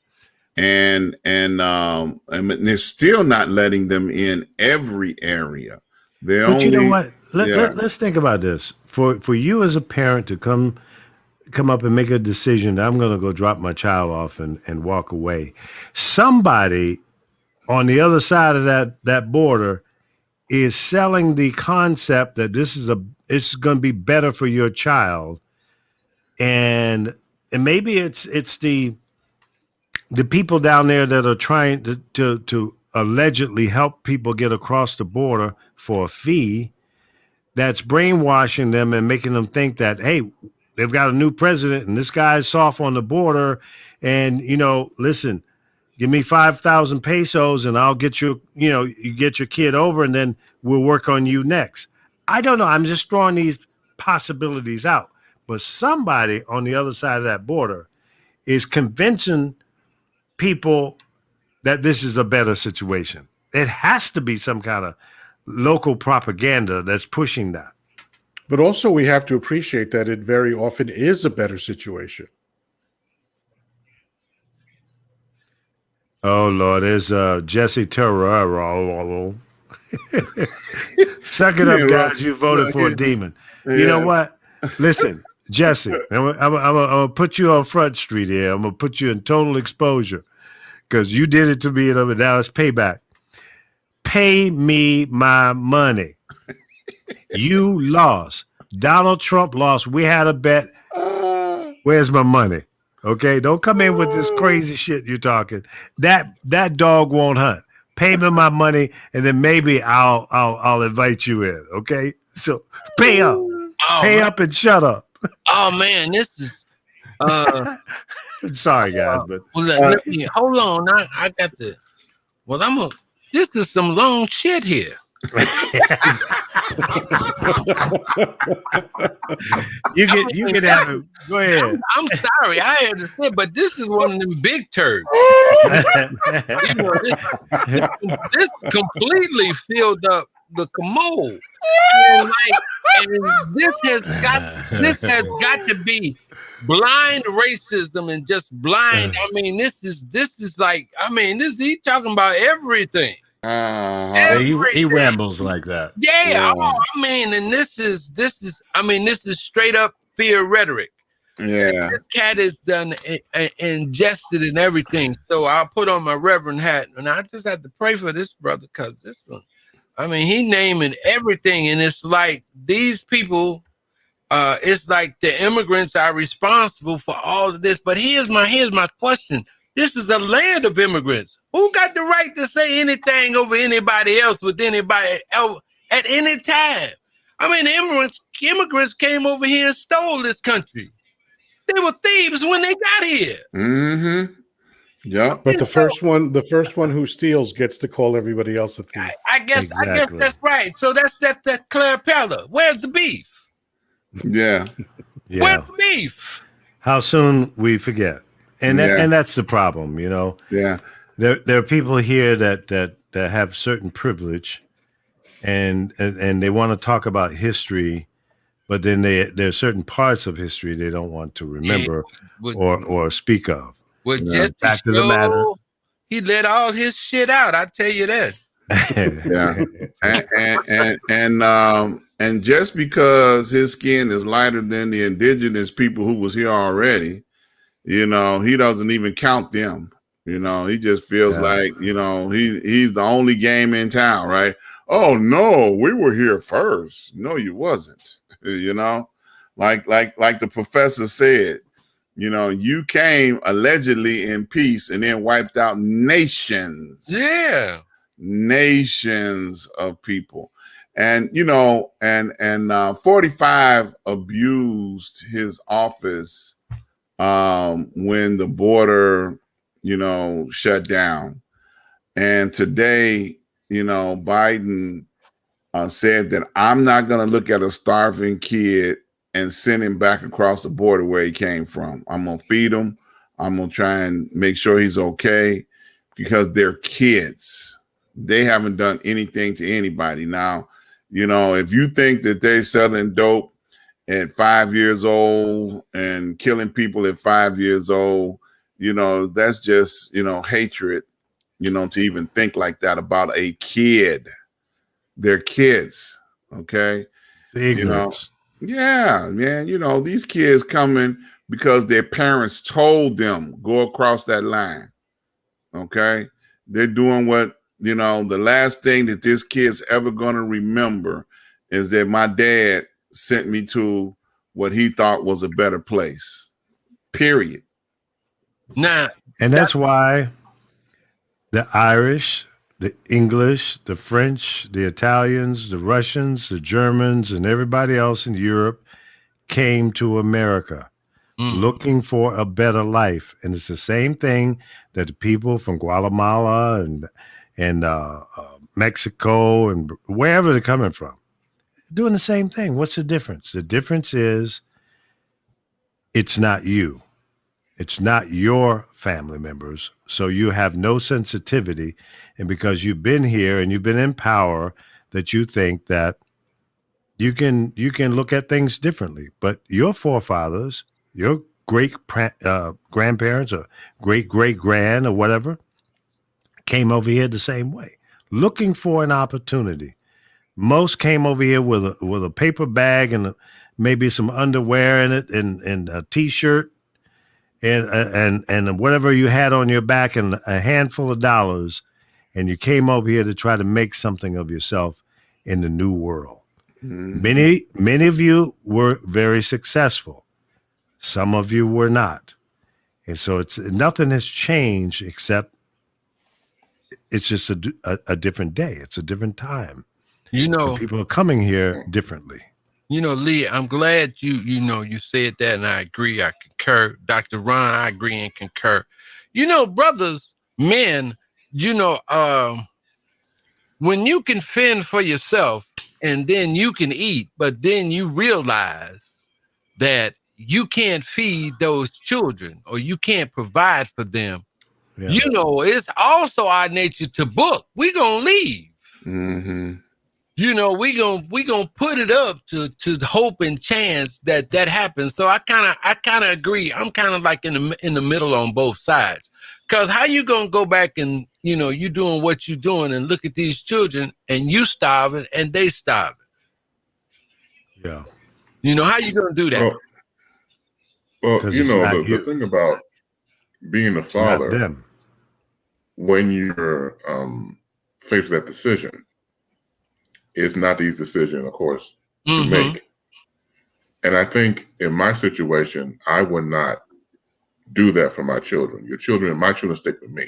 and they're still not letting them in every area. But you know what? Let's think about this. For you as a parent to come up and make a decision that I'm going to go drop my child off and walk away, somebody on the other side of that border is selling the concept that it's going to be better for your child, and maybe it's the people down there that are trying to allegedly help people get across the border for a fee, that's brainwashing them and making them think that, hey, they've got a new president and this guy's soft on the border, and listen, give me 5,000 pesos and I'll get you get your kid over, and then we'll work on you next. I don't know. I'm just throwing these possibilities out. But somebody on the other side of that border is convincing people that this is a better situation. It has to be some kind of local propaganda that's pushing that. But also we have to appreciate that it very often is a better situation. Oh, Lord, there's Jesse Terrero. Suck it up, guys. You voted for a demon. Yeah. You know what? Listen, Jesse, I'm going to put you on Front Street here. I'm going to put you in total exposure because you did it to me, and now it's payback. Pay me my money. You lost. Donald Trump lost. We had a bet. Where's my money? Okay, don't come in with this crazy shit you're talking. That dog won't hunt. Pay me my money, and then maybe I'll invite you in. Okay, so pay up, up, and shut up. Oh man, this is. Sorry, guys, but let me hold on. I got the. Well, this is some long shit here. You get have it. Go ahead. I'm sorry, I had to say, but this is one of them big turds. You know, this completely filled up the commode. And this has got to be blind racism and just blind. I mean, this is like, I mean, he talking about everything. He rambles like that. Yeah. Oh, I mean, and this is straight up fear rhetoric. Yeah. This cat is done ingested in everything. So I'll put on my reverend hat, and I just have to pray for this brother, because this one, I mean, he naming everything, and it's like these people, it's like the immigrants are responsible for all of this. But here's my question. This is a land of immigrants. Who got the right to say anything over anybody else with anybody else at any time? I mean, the immigrants came over here and stole this country. They were thieves when they got here. Mm-hmm. Yeah. But the first one who steals gets to call everybody else a thief. I guess that's right. So that's Claire Pella. Where's the beef? Yeah. Where's the beef? How soon we forget. And that's the problem, you know. Yeah. There are people here that have certain privilege, and they want to talk about history, but then there are certain parts of history they don't want to remember or speak of. Well, just back to the matter, he let all his shit out. I tell you that. Yeah, and just because his skin is lighter than the indigenous people who was here already, you know, he doesn't even count them. You know, he just feels like, you know, he's the only game in town, right? Oh no, we were here first. No, you wasn't. You know, like the professor said, you know, you came allegedly in peace and then wiped out nations. Yeah. Nations of people. And, you know, and 45 abused his office when the border, you know, shut down. And today, you know, Biden said that I'm not going to look at a starving kid and send him back across the border where he came from. I'm going to feed him. I'm going to try and make sure he's okay, because they're kids. They haven't done anything to anybody. Now, you know, if you think that they're selling dope at 5 years old and killing people at 5 years old, you know, that's just, you know, hatred, you know, to even think like that about a kid. They're kids, okay? You know, yeah, man, you know, these kids coming because their parents told them, go across that line, okay? They're doing what, you know, the last thing that this kid's ever going to remember is that my dad sent me to what he thought was a better place, period. Nah. And that's why the Irish, the English, the French, the Italians, the Russians, the Germans, and everybody else in Europe came to America looking for a better life. And it's the same thing that the people from Guatemala and Mexico and wherever they're coming from, doing the same thing. What's the difference? The difference is it's not you. It's not your family members. So you have no sensitivity. And because you've been here and you've been in power, that you think that you can look at things differently. But your forefathers, your great grandparents or great-great-grand or whatever, came over here the same way, looking for an opportunity. Most came over here with a paper bag and maybe some underwear in it and a T-shirt and whatever you had on your back and a handful of dollars, and you came over here to try to make something of yourself in the new world. Mm-hmm. Many of you were very successful. Some of you were not. And so nothing has changed except it's just a different day. It's a different time. You know, and people are coming here differently. You know, Lee, I'm glad you said that, and I agree. I concur. Dr. Ron, I agree and concur. You know, brothers, men, you know, when you can fend for yourself, and then you can eat, but then you realize that you can't feed those children or you can't provide for them. Yeah. You know, it's also our nature to book. We gonna leave. Mm-hmm. You know, we gonna put it up to hope and chance that happens. So I kind of agree. I'm kind of like in the middle on both sides. Cause how you gonna go back and you doing what you doing and look at these children and you starving and they starving. Yeah. How you gonna do that? Well, 'Cause it's not you. the thing about being a It's not father, them. when you're faced with that decision, it's not the easy decision, of course, to make. And I think in my situation, I would not do that for my children. Your children and my children stick with me.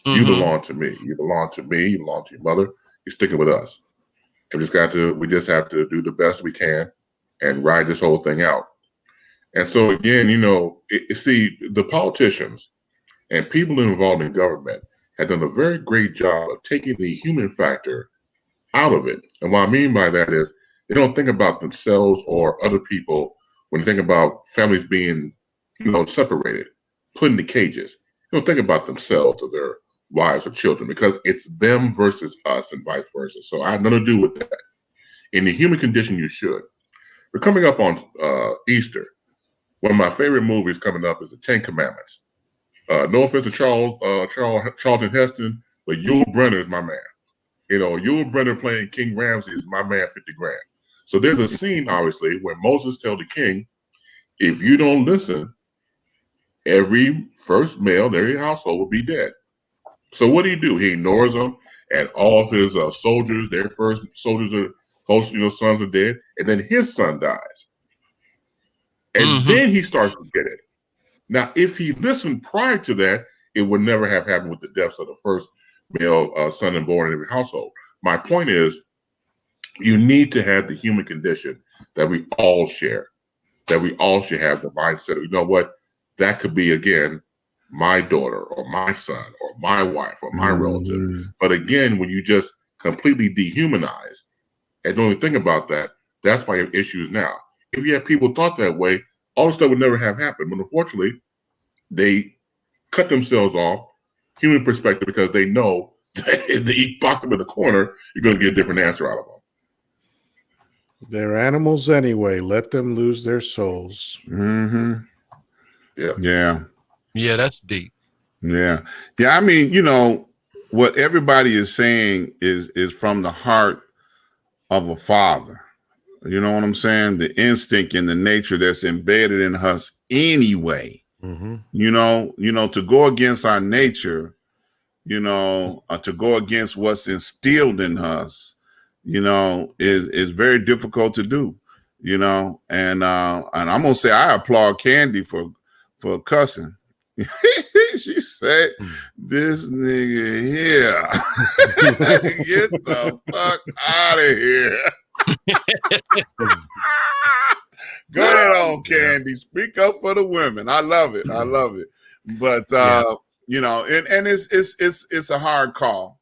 You belong to me. You belong to me. You belong to your mother. You're sticking with us. And we just have to do the best we can and ride this whole thing out. And so again, see, the politicians and people involved in government have done a very great job of taking the human factor out of it. And what I mean by that is they don't think about themselves or other people when they think about families being, separated, put into cages. They don't think about themselves or their wives or children because it's them versus us and vice versa. So I have nothing to do with that. In the human condition, you should. We're coming up on Easter. One of my favorite movies coming up is The Ten Commandments. No offense to Charlton Heston, but Yul Brynner is my man. Yul Brynner playing King Ramsay is my man, 50 grand. So there's a scene, obviously, where Moses tells the king, if you don't listen, every first male in every household will be dead. So what do? He ignores them, and all of his soldiers, their first soldiers sons are dead, and then his son dies. And then he starts to get it. Now, if he listened prior to that, it would never have happened with the deaths of the first male son and born in every household. My point is, you need to have the human condition that we all share, that we all should have the mindset of, you know what, that could be, again, my daughter or my son or my wife or my relative. But again, when you just completely dehumanize and don't even think about that, that's why you have issues now. If you have people thought that way, all this stuff would never have happened. But unfortunately, they cut themselves off, human perspective, because they know that if they box them in the corner, you're going to get a different answer out of them. They're animals anyway. Let them lose their souls. Yeah. Yeah, that's deep. Yeah. I mean, what everybody is saying is from the heart of a father. You know what I'm saying? The instinct and the nature that's embedded in us anyway. To go against our nature, to go against what's instilled in us, is very difficult to do, and I'm gonna say I applaud Candy for cussing. She said, "This nigga here, get the fuck out of here." Go ahead on, Candy. Speak up for the women. I love it. But and it's a hard call,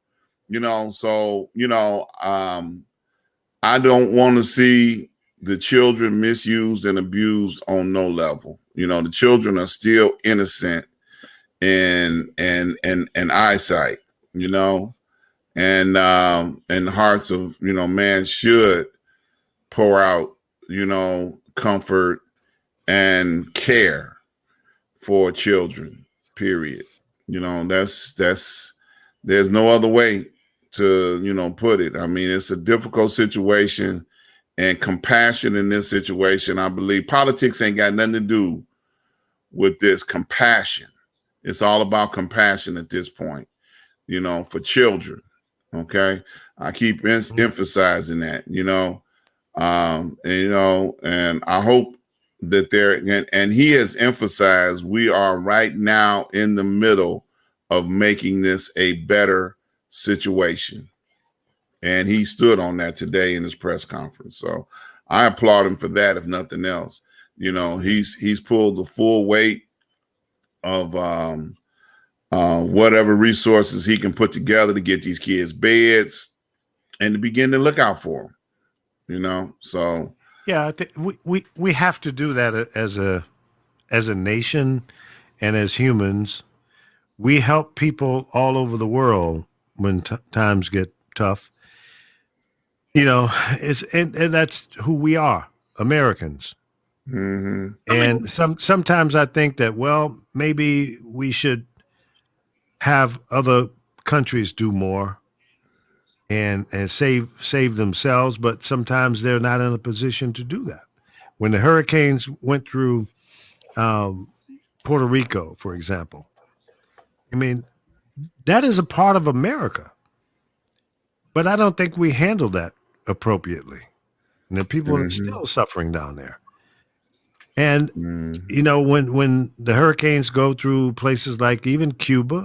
So I don't want to see the children misused and abused on no level. The children are still innocent and eyesight, and the hearts of man should pour out comfort and care for children, period. There's no other way to put it. I mean, it's a difficult situation, and compassion in this situation, I believe politics ain't got nothing to do with this. Compassion, it's all about compassion at this point, for children. Okay, I keep emphasizing that, and I hope that and he has emphasized we are right now in the middle of making this a better situation. And he stood on that today in his press conference. So I applaud him for that, if nothing else. He's pulled the full weight of whatever resources he can put together to get these kids beds and to begin to look out for them. So Yeah, we have to do that as a nation and as humans. We help people all over the world when times get tough. And that's who we are, Americans. mhm. And sometimes I think that, well, maybe we should have other countries do more and save themselves, but sometimes they're not in a position to do that. When the hurricanes went through Puerto Rico, for example, I mean, that is a part of America, but I don't think we handle that appropriately. And the people are Mhm. still suffering down there. And Mhm. when the hurricanes go through places like even Cuba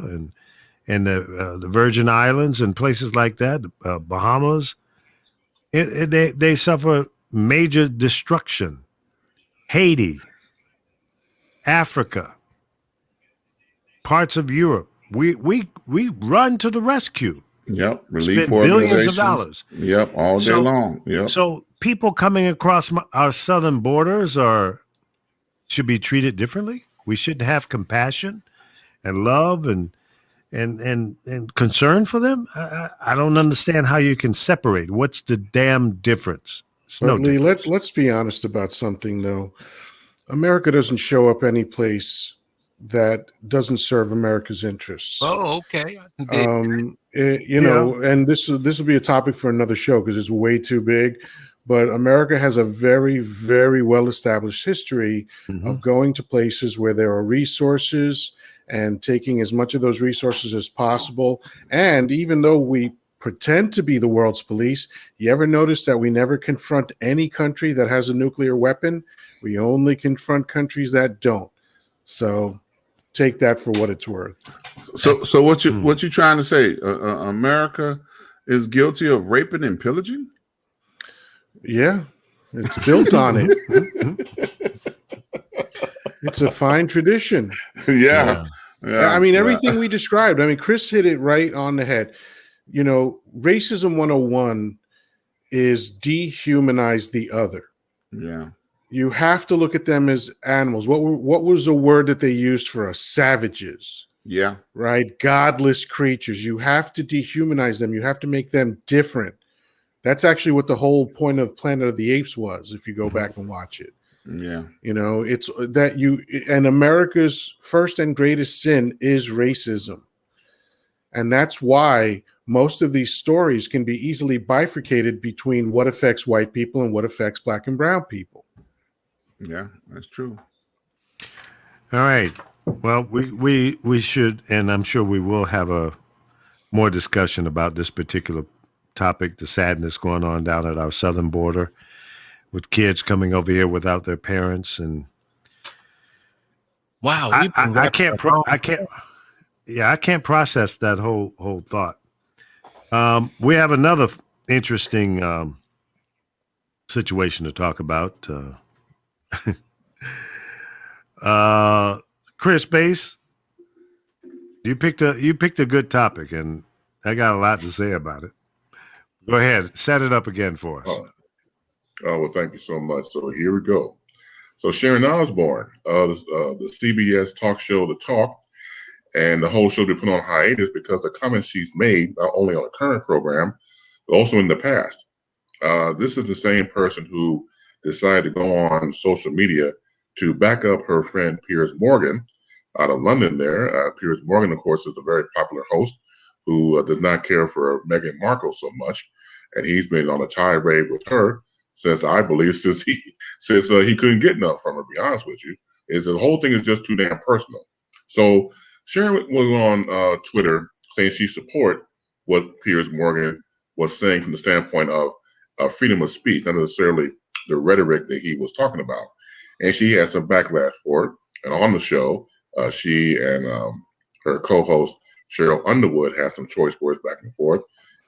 and the Virgin Islands and places like that, Bahamas, they suffer major destruction. Haiti, Africa, parts of Europe, we run to the rescue. Yep. Relief Spend billions of organizations. dollars. Yep. All day So long. Yep. so people coming across our southern borders should be treated differently. We should have compassion and love and concern for them. I don't understand how you can separate. What's the damn difference? It's no But Lee, difference. let's be honest about something though. America doesn't show up any place that doesn't serve America's interests. Oh, okay. I can dig And this will be a topic for another show because it's way too big. But America has a very, very well established history of going to places where there are resources and taking as much of those resources as possible. And even though we pretend to be the world's police, you ever notice that we never confront any country that has a nuclear weapon? We only confront countries that don't. So take that for what it's worth. So what you trying to say? America is guilty of raping and pillaging? Yeah, it's built on it. It's a fine tradition. Yeah. I mean, everything we described. I mean, Chris hit it right on the head. Racism 101 is dehumanize the other. Yeah. You have to look at them as animals. What was the word that they used for us? Savages. Yeah. Right? Godless creatures. You have to dehumanize them. You have to make them different. That's actually what the whole point of Planet of the Apes was, if you go back and watch it. Yeah. It's that and America's first and greatest sin is racism. And that's why most of these stories can be easily bifurcated between what affects white people and what affects black and brown people. Yeah, that's true. All right. Well, we should, and I'm sure we will have a more discussion about this particular topic, the sadness going on down at our southern border with kids coming over here without their parents. And wow. I can't process that whole thought. We have another interesting situation to talk about. Chris Bass, you picked a good topic, and I got a lot to say about it. Go ahead, set it up again for us. Well, thank you so much. So here we go. So Sharon Osbourne, the CBS talk show, The Talk, and the whole show be put on hiatus because the comments she's made, not only on the current program, but also in the past. This is the same person who decided to go on social media to back up her friend Piers Morgan out of London there. Piers Morgan, of course, is a very popular host who does not care for Meghan Markle so much. And he's been on a tirade with her since, I believe, since he couldn't get enough from her, to be honest with you. The whole thing is just too damn personal. So Sharon was on Twitter saying she support what Piers Morgan was saying from the standpoint of freedom of speech, not necessarily the rhetoric that he was talking about. And she had some backlash for it. And on the show, she and her co-host, Cheryl Underwood, had some choice words back and forth.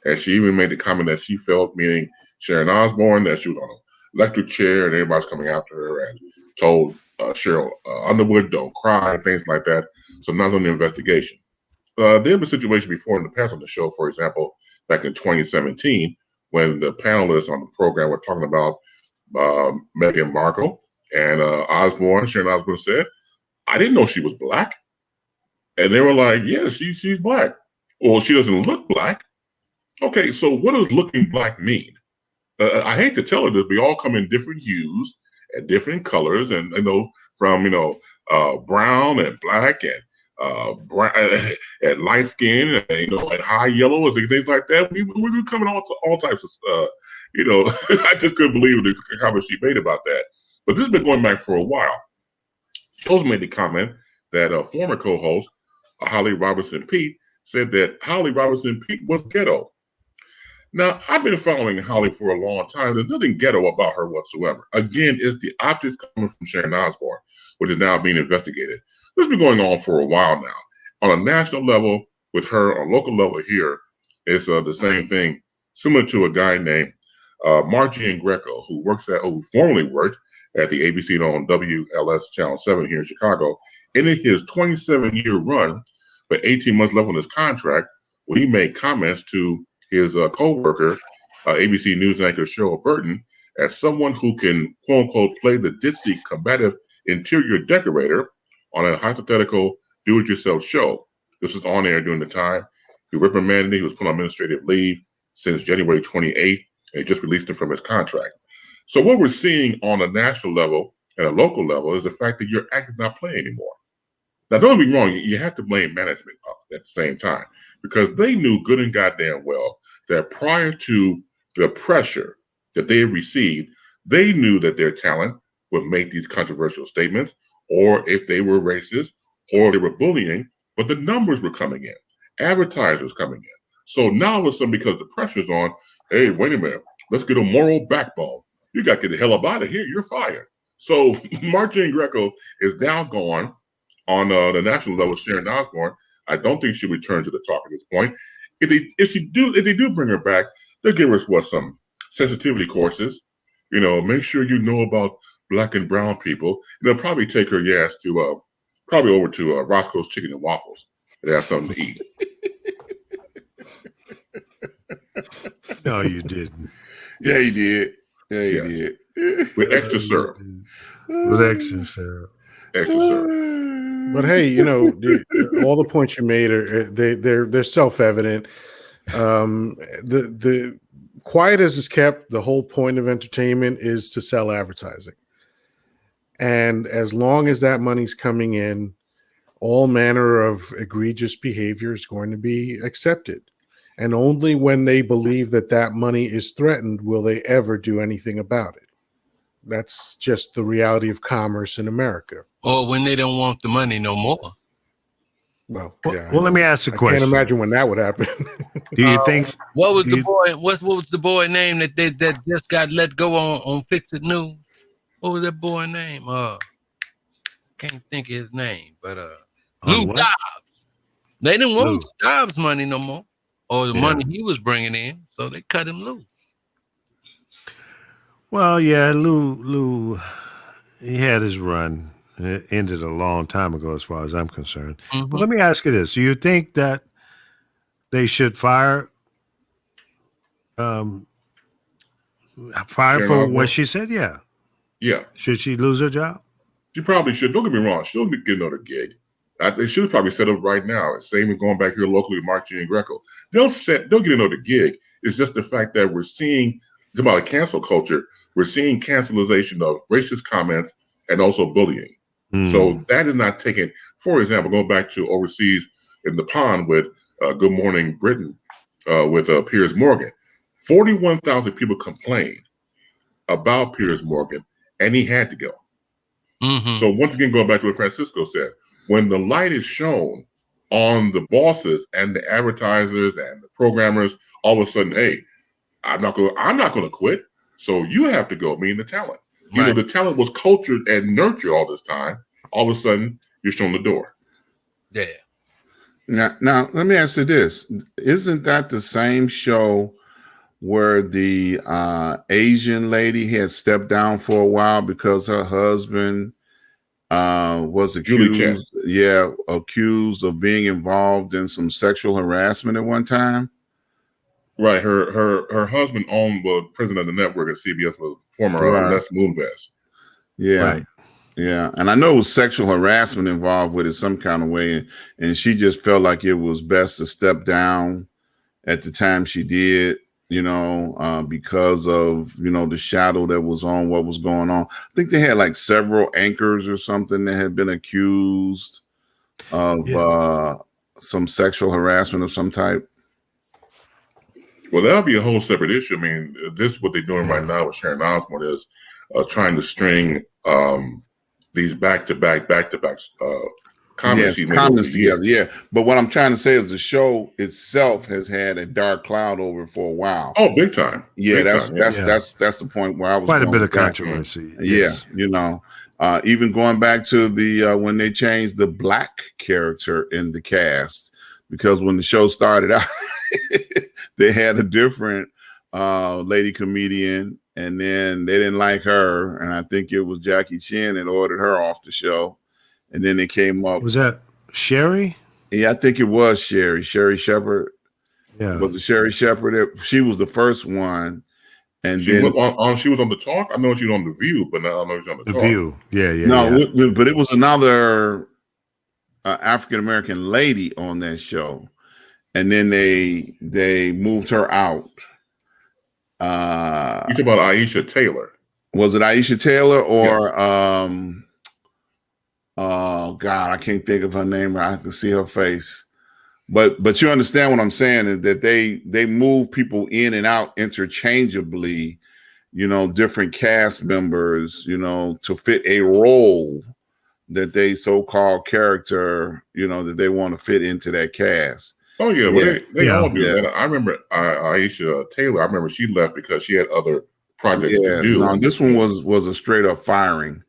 And she even made the comment that she felt, meaning Sharon Osbourne, that she was on an electric chair and everybody's coming after her, and told Cheryl Underwood, don't cry, things like that. So now on the investigation. There was a situation before in the past on the show, for example, back in 2017, when the panelists on the program were talking about Meghan Markle and Sharon Osbourne said, I didn't know she was black. And they were like, yeah, she's black. Well, she doesn't look black. Okay, so what does looking black mean? I hate to tell her this, we all come in different hues and different colors, and from brown and black and brown and light skin, and and high yellow and things like that. We come in all types of I just couldn't believe the comment she made about that. But this has been going back for a while. She also made the comment that a former co-host, Holly Robinson Pete, said that Holly Robinson Pete was ghetto. Now, I've been following Holly for a long time. There's nothing ghetto about her whatsoever. Again, it's the optics coming from Sharon Osbourne, which is now being investigated. This has been going on for a while now. On a national level with her, on a local level here, it's the same thing, similar to a guy named Margie Greco, who formerly worked at the ABC on WLS Channel 7 here in Chicago. And in his 27-year run, but 18 months left on his contract, when he made comments to his co-worker, ABC News anchor Cheryl Burton, as someone who can, quote unquote, play the ditzy combative interior decorator on a hypothetical do-it-yourself show. This was on air during the time. He reprimanded him. He was put on administrative leave since January 28th, and he just released him from his contract. So what we're seeing on a national level and a local level is the fact that your act is not playing anymore. Now, don't get me wrong, you have to blame management at the same time, because they knew good and goddamn well that prior to the pressure that they received, they knew that their talent would make these controversial statements, or if they were racist, or they were bullying, but the numbers were coming in, advertisers coming in. So now all of a sudden, because the pressure's on, hey, wait a minute, let's get a moral backbone. You got to get the hell up out of here. You're fired. So Margie Greco is now gone on the national level. Sharon Osbourne, I don't think she'll return to the talk at this point. If they do bring her back, they'll give her some sensitivity courses. Make sure you know about black and brown people. And they'll probably take her ass to probably over to Roscoe's Chicken and Waffles and have something to eat. No, you didn't. Yeah, he did. Yeah, he did. With extra syrup. With extra syrup. Extra syrup. But hey, all the points you made they're self-evident. The quiet as is kept, the whole point of entertainment is to sell advertising. And as long as that money's coming in, all manner of egregious behavior is going to be accepted. And only when they believe that money is threatened will they ever do anything about it. That's just the reality of commerce in America. Or when they don't want the money no more. Well, yeah. Well, let me ask a question. I can't imagine when that would happen. Do you think? What was the boy? What was the boy name that just got let go on Fix It News? What was that boy name? Can't think of his name, but Lou Dobbs. They didn't want Lou Dobbs' money no more, or the money he was bringing in, so they cut him loose. Well, yeah, Lou, he had his run. It ended a long time ago, as far as I'm concerned. Mm-hmm. But let me ask you this: do you think that they should fire for what she said? Yeah. Yeah. Should she lose her job? She probably should. Don't get me wrong. She'll get another gig. They should probably set up right now. Same as going back here locally with Margie Greco. They'll get another gig. It's just the fact that we're seeing, it's about a cancel culture. We're seeing cancelization of racist comments and also bullying. So that is not taken. For example, going back to overseas in the pond with Good Morning Britain with Piers Morgan. 41,000 people complained about Piers Morgan, and he had to go. Mm-hmm. So once again, going back to what Francisco said, when the light is shown on the bosses and the advertisers and the programmers, all of a sudden, hey, I'm not going to quit. So you have to go, meaning the talent. Right. The talent was cultured and nurtured all this time. All of a sudden, you're shown the door. Yeah. Now, let me ask you this. Isn't that the same show where the Asian lady had stepped down for a while because her husband was accused of being involved in some sexual harassment at one time? Right. Her husband was president of the network at CBS, was former Right. Les Moonves. Yeah. Right. Yeah. And I know it was sexual harassment involved with it some kind of way. And she just felt like it was best to step down at the time she did, because of, the shadow that was on what was going on. I think they had like several anchors or something that had been accused of some sexual harassment of some type. Well, that'll be a whole separate issue. I mean, this what they're doing right now with Sharon Osbourne is trying to string these back-to-back comments together. Yeah, but what I'm trying to say is the show itself has had a dark cloud over it for a while. Oh, big time. Yeah, big that's time, that's the point where I was Quite a going bit with of that. controversy. Yes. Yeah, even going back to the when they changed the black character in the cast, because when the show started out, they had a different lady comedian, and then they didn't like her, and I think it was Jackie Chan that ordered her off the show, and then they came up. Was that Sherry? Yeah, I think it was Sherry Shepherd. Yeah. Was it Sherry Shepherd? She was the first one. And she then she was on The Talk. I know she was on The View, but now I know she's on The Talk. View. Yeah. But it was another African American lady on that show, and then they moved her out. You talk about Aisha Taylor? Was it Aisha Taylor or? Yes. Oh God, I can't think of her name. I can see her face. But you understand what I'm saying is that they move people in and out interchangeably, different cast members, to fit a role that they so-called character, that they want to fit into that cast. Oh yeah, well, they all do that. I remember Aisha Taylor. I remember she left because she had other projects to do. No, this one was a straight up firing.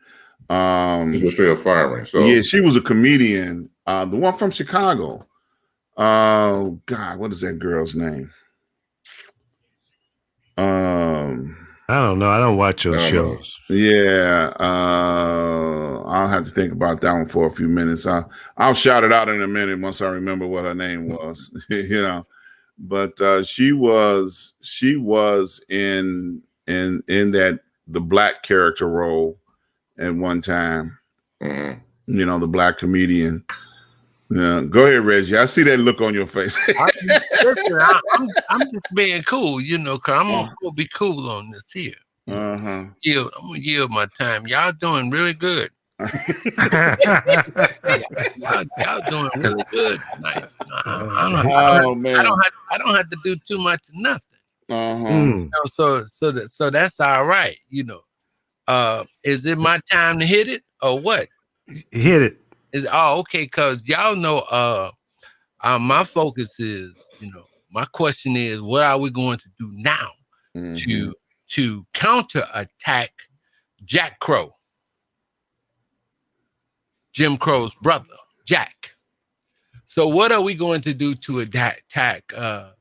This was straight up firing. So yeah, she was a comedian. The one from Chicago. Oh God, what is that girl's name? I don't know. I don't watch those shows. Yeah, I'll have to think about that one for a few minutes. I'll shout it out in a minute once I remember what her name was. But she was in that the black character role at one time. Mm-hmm. The black comedian. Yeah, go ahead, Reggie. I see that look on your face. I'm just being cool, because I'm gonna be cool on this here. Uh-huh. I'm gonna yield my time. Y'all doing really good. y'all doing really good tonight. I don't have to do too much of nothing. Uh-huh. So that's all right. Is it my time to hit it or what? Hit it. Okay, because y'all know my focus is, my question is, what are we going to do now to counterattack Jack Crow, Jim Crow's brother, Jack? So what are we going to do to attack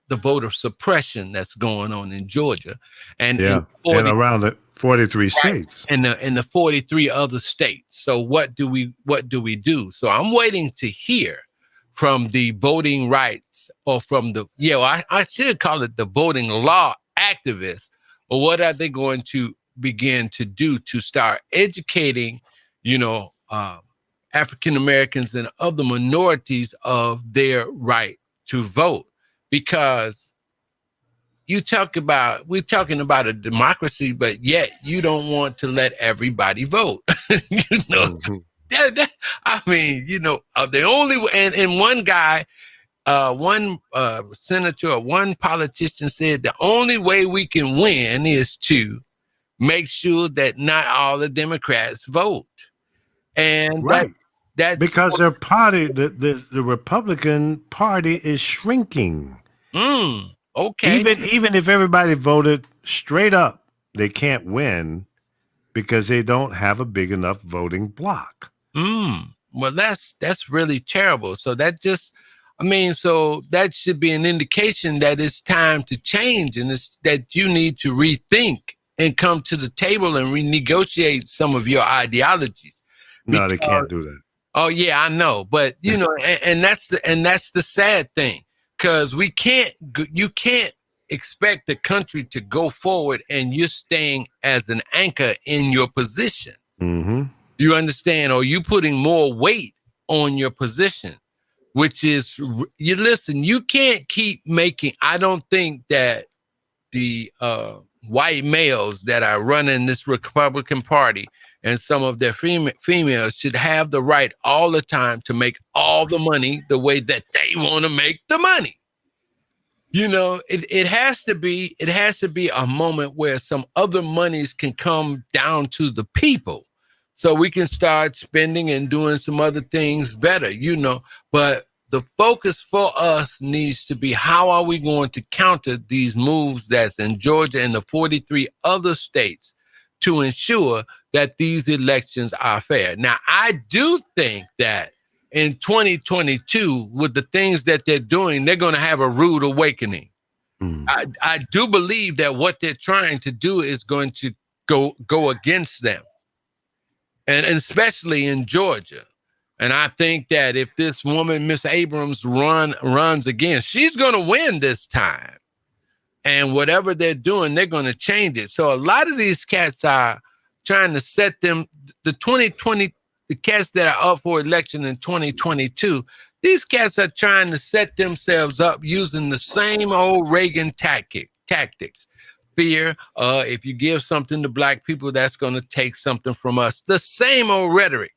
the voter suppression that's going on in Georgia and around the 43 states and the 43 other states? So what do we do? So I'm waiting to hear from the voting rights or from the I should call it the voting law activists, or what are they going to begin to do to start educating African Americans and other minorities of their right to vote? Because we're talking about a democracy, but yet you don't want to let everybody vote. The only way, and one guy, one senator or one politician said the only way we can win is to make sure that not all the Democrats vote. And that's because their party, the Republican Party, is shrinking. Okay. Even if everybody voted straight up, they can't win because they don't have a big enough voting block. Well, that's really terrible. So that that should be an indication that it's time to change, and it's that you need to rethink and come to the table and renegotiate some of your ideologies. No, they can't do that. Oh yeah, I know, but and that's the sad thing, because you can't expect the country to go forward and you're staying as an anchor in your position. Mm-hmm. You understand? Or you putting more weight on your position, which is, you listen, you can't keep making, I don't think that the white males that are running this Republican Party and some of their females should have the right all the time to make all the money the way that they want to make the money. You know, it has to be a moment where some other monies can come down to the people so we can start spending and doing some other things better, you know. But the focus for us needs to be, how are we going to counter these moves that's in Georgia and the 43 other states to ensure that these elections are fair? Now, I do think that in 2022, with the things that they're doing, they're going to have a rude awakening. I do believe that what they're trying to do is going to go against them, and especially in Georgia. And I think that if this woman, Miss Abrams, runs again, she's going to win this time. And whatever they're doing, they're going to change it. So a lot of these cats are trying to set them, the cats that are up for election in 2022, these cats are trying to set themselves up using the same old Reagan tactics. Fear, if you give something to black people, that's going to take something from us. The same old rhetoric.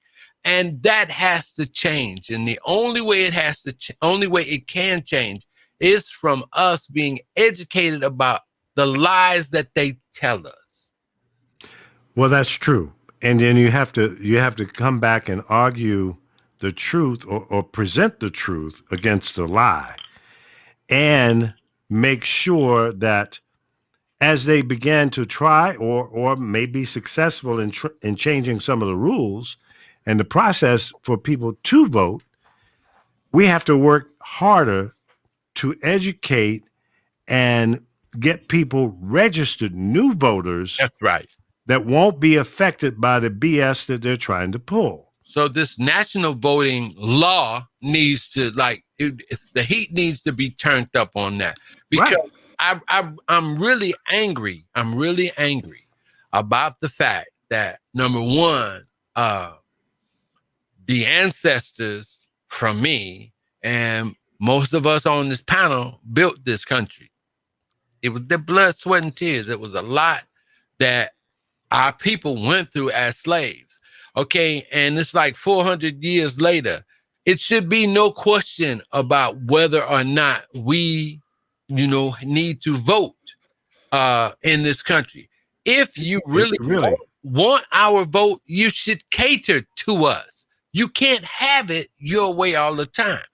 And that has to change. And the only way it can change is from us being educated about the lies that they tell us. Well, that's true. And then you have to come back and argue the truth or present the truth against the lie, and make sure that as they began to try or may be successful in changing some of the rules and the process for people to vote, we have to work harder to educate and get people registered, new voters. That's right. That won't be affected by the BS that they're trying to pull. So this national voting law needs to, the heat needs to be turned up on that, because I'm really angry. I'm really angry about the fact that, number one, the ancestors from me and most of us on this panel built this country. It was their blood, sweat, and tears. It was a lot that our people went through as slaves. Okay, and it's like 400 years later. It should be no question about whether or not we, need to vote in this country. If you really want our vote, you should cater to us. You can't have it your way all the time.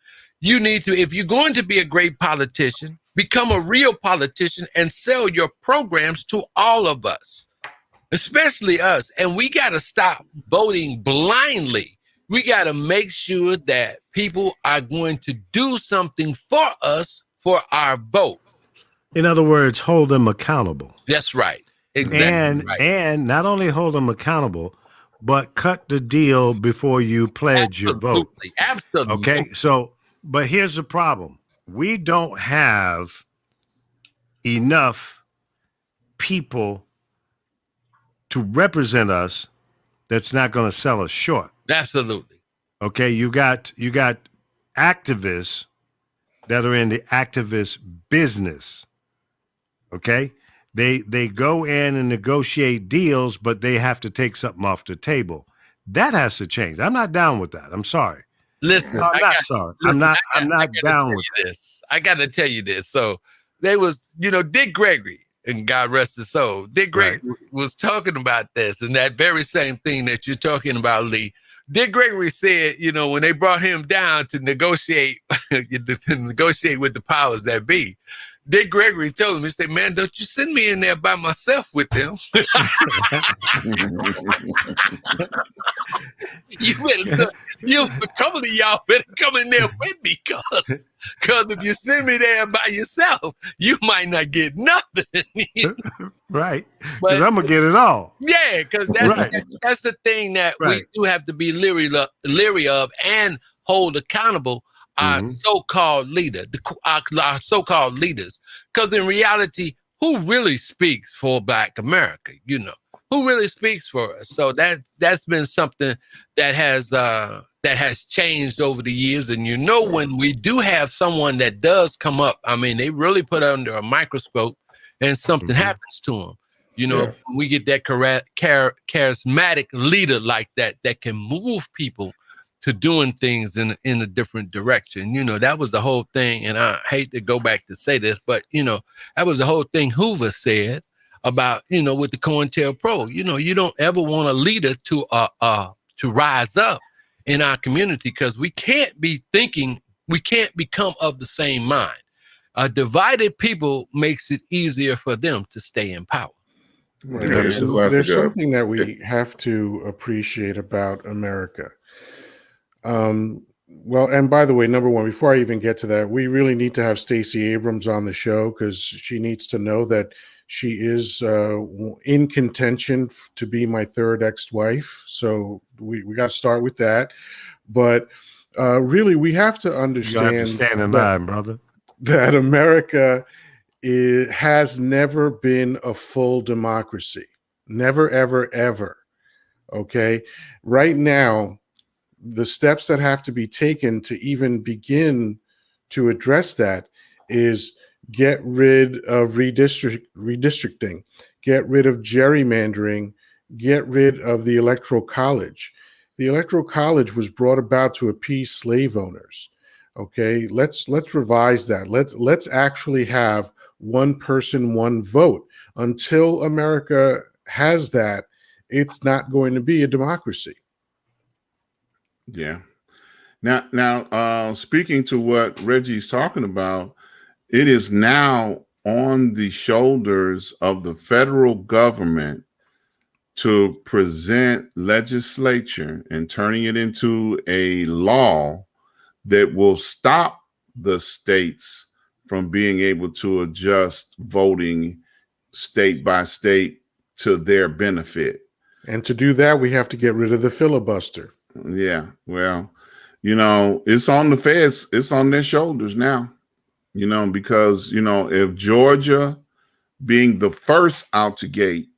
You need to, if you're going to be a great politician, become a real politician and sell your programs to all of us, especially us. And we got to stop voting blindly. We got to make sure that people are going to do something for us for our vote. In other words, hold them accountable. That's right. Exactly. And not only hold them accountable, but cut the deal before you pledge your vote. Absolutely. Okay. But here's the problem. We don't have enough people to represent us that's not going to sell us short. Absolutely. Okay. You got activists that are in the activist business. Okay. They go in and negotiate deals, but they have to take something off the table. That has to change. I'm not down with that. I'm sorry. Listen, no, I'm not down with this. I got to tell you this. So there was, Dick Gregory, and God rest his soul. Dick Gregory was talking about this, and that very same thing that you're talking about, Lee. Dick Gregory said, when they brought him down to negotiate, with the powers that be, Dick Gregory told him, he said, man, don't you send me in there by myself with them. A couple of y'all better come in there with me, because if you send me there by yourself, you might not get nothing. Right. Because I'm going to get it all. Yeah, because that's the thing that we do have to be leery of and hold accountable our so-called leader, our so-called leaders. Because in reality, who really speaks for Black America? You know, who really speaks for us? So that's been something that has changed over the years. And you know, when we do have someone that does come up, I mean, they really put under a microscope, and something happens to them. You know, we get that charismatic leader like that can move people to doing things in a different direction. You know, that was the whole thing. And I hate to go back to say this, but, you know, that was the whole thing Hoover said about, you know, with the COINTELPRO. You know, you don't ever want a leader to rise up in our community, because we can't become of the same mind. A divided people makes it easier for them to stay in power. Right. There's something that we have to appreciate about America. Well, and by the way, number one, before I even get to that, we really need to have Stacey Abrams on the show, because she needs to know that she is in contention to be my third ex-wife. So we got to start with that. But really, we have to understand, you have to stand in line, brother, that America has never been a full democracy. Never, ever, ever. Okay. Right now, the steps that have to be taken to even begin to address that is get rid of redistricting, get rid of gerrymandering, get rid of the Electoral College. The Electoral College was brought about to appease slave owners. Okay, let's revise that. Let's actually have one person, one vote. Until America has that, it's not going to be a democracy. Yeah. Now, speaking to what Reggie's talking about, it is now on the shoulders of the federal government to present legislature and turning it into a law that will stop the states from being able to adjust voting state by state to their benefit. And to do that, we have to get rid of the filibuster. Yeah, well, you know, it's on the feds. It's on their shoulders now, you know, because, you know, if Georgia being the first out the gate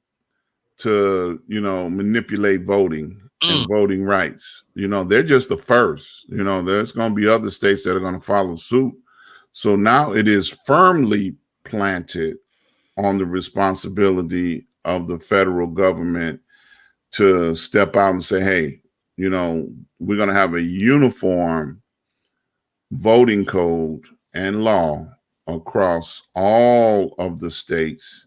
to, you know, manipulate voting and voting rights, you know, they're just the first. You know, there's going to be other states that are going to follow suit. So now it is firmly planted on the responsibility of the federal government to step out and say, hey, you know, we're going to have a uniform voting code and law across all of the states.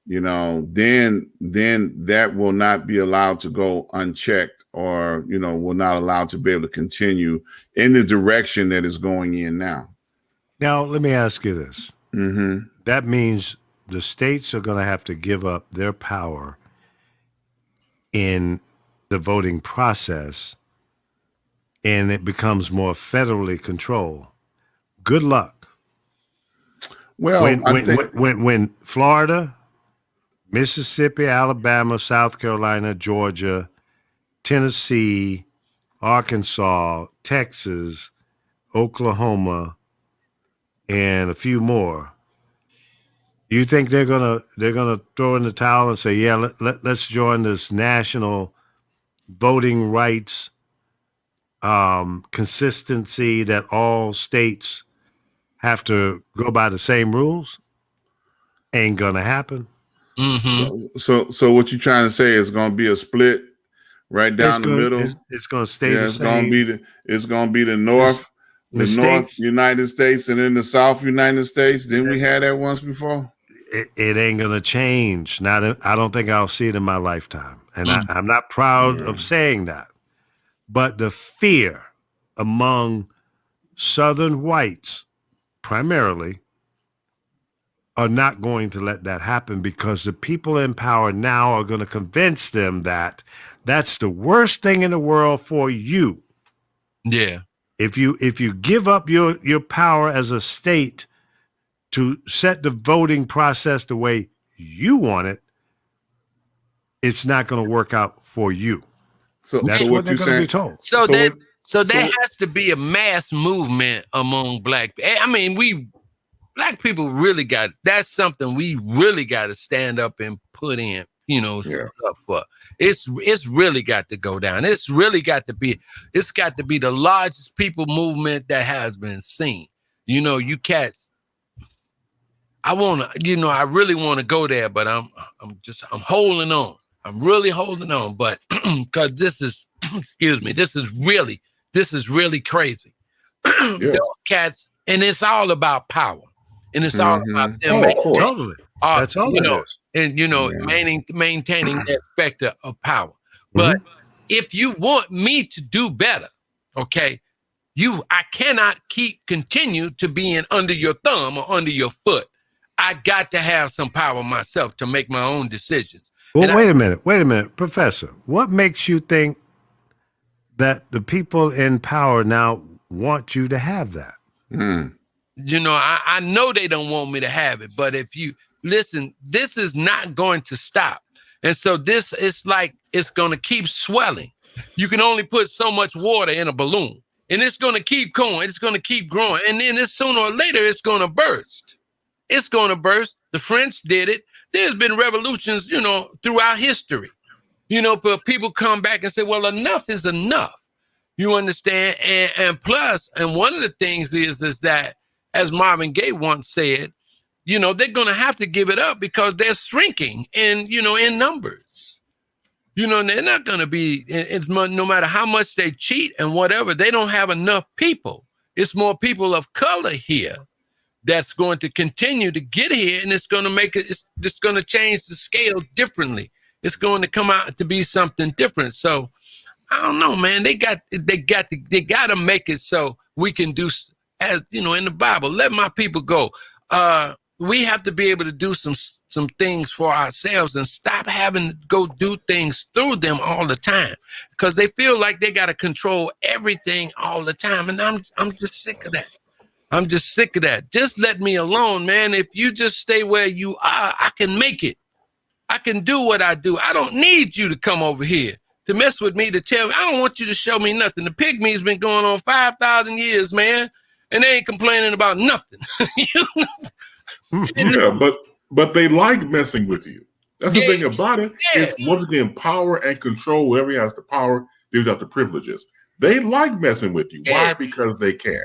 You know, then that will not be allowed to go unchecked, or, you know, will not allowed to be able to continue in the direction that is going in now. Now, let me ask you this. That means the states are going to have to give up their power in the voting process, and it becomes more federally controlled. Good luck. Well, when Florida, Mississippi, Alabama, South Carolina, Georgia, Tennessee, Arkansas, Texas, Oklahoma, and a few more, do you think they're gonna throw in the towel and say, yeah, let's join this national voting rights consistency that all states have to go by the same rules? Ain't gonna happen. So what you're trying to say is going to be a split right down the middle? It's going to stay the same. It's going to be the North, North United States, and then the South United States. Didn't we have that once before? It ain't going to change. I don't think I'll see it in my lifetime. And I'm not proud of saying that. But the fear among Southern whites, primarily, are not going to let that happen, because the people in power now are going to convince them that that's the worst thing in the world for you. Yeah. If you give up your power as a state to set the voting process the way you want it, it's not going to work out for you. So that's what they're going to be told. So So there has to be a mass movement among black people. I mean, black people really that's something we really got to stand up and put in, stuff for. It's really got to go down. It's got to be the largest people movement that has been seen. You cats, I really want to go there, but I'm holding on. I'm really holding on, but because this is, excuse me, this is really crazy. Yes. Those cats, and it's all about power, and it's all about them. Totally. That's all it is. And maintaining that vector of power. But if you want me to do better, okay, I cannot continue to being under your thumb or under your foot. I got to have some power myself to make my own decisions. Well, wait a minute, Professor. What makes you think that the people in power now want you to have that? I know they don't want me to have it, but if you listen, this is not going to stop. And so it's like it's going to keep swelling. You can only put so much water in a balloon, and it's going to keep going. It's going to keep growing. And then sooner or later, it's going to burst. It's going to burst. The French did it. There's been revolutions, throughout history, but people come back and say, well, enough is enough. You understand? And plus, and one of the things is that, as Marvin Gaye once said, they're going to have to give it up because they're shrinking in numbers. They're not going to be, no matter how much they cheat and whatever, they don't have enough people. It's more people of color here that's going to continue to get here, and it's going to it's just going to change the scale differently. It's going to come out to be something different. So I don't know, man. They got to make it so we can do, as in the Bible, let my people go. We have to be able to do some things for ourselves and stop having to go do things through them all the time, because they feel like they got to control everything all the time, and I'm just sick of that. I'm just sick of that. Just let me alone, man. If you just stay where you are, I can make it. I can do what I do. I don't need you to come over here to mess with me, to tell me. I don't want you to show me nothing. The pygmy's been going on 5,000 years, man, and they ain't complaining about nothing. Yeah, but they like messing with you. That's the thing about it. Yeah. It's once again power and control. Whoever has the power gives out the privileges. They like messing with you. Why? Because they can.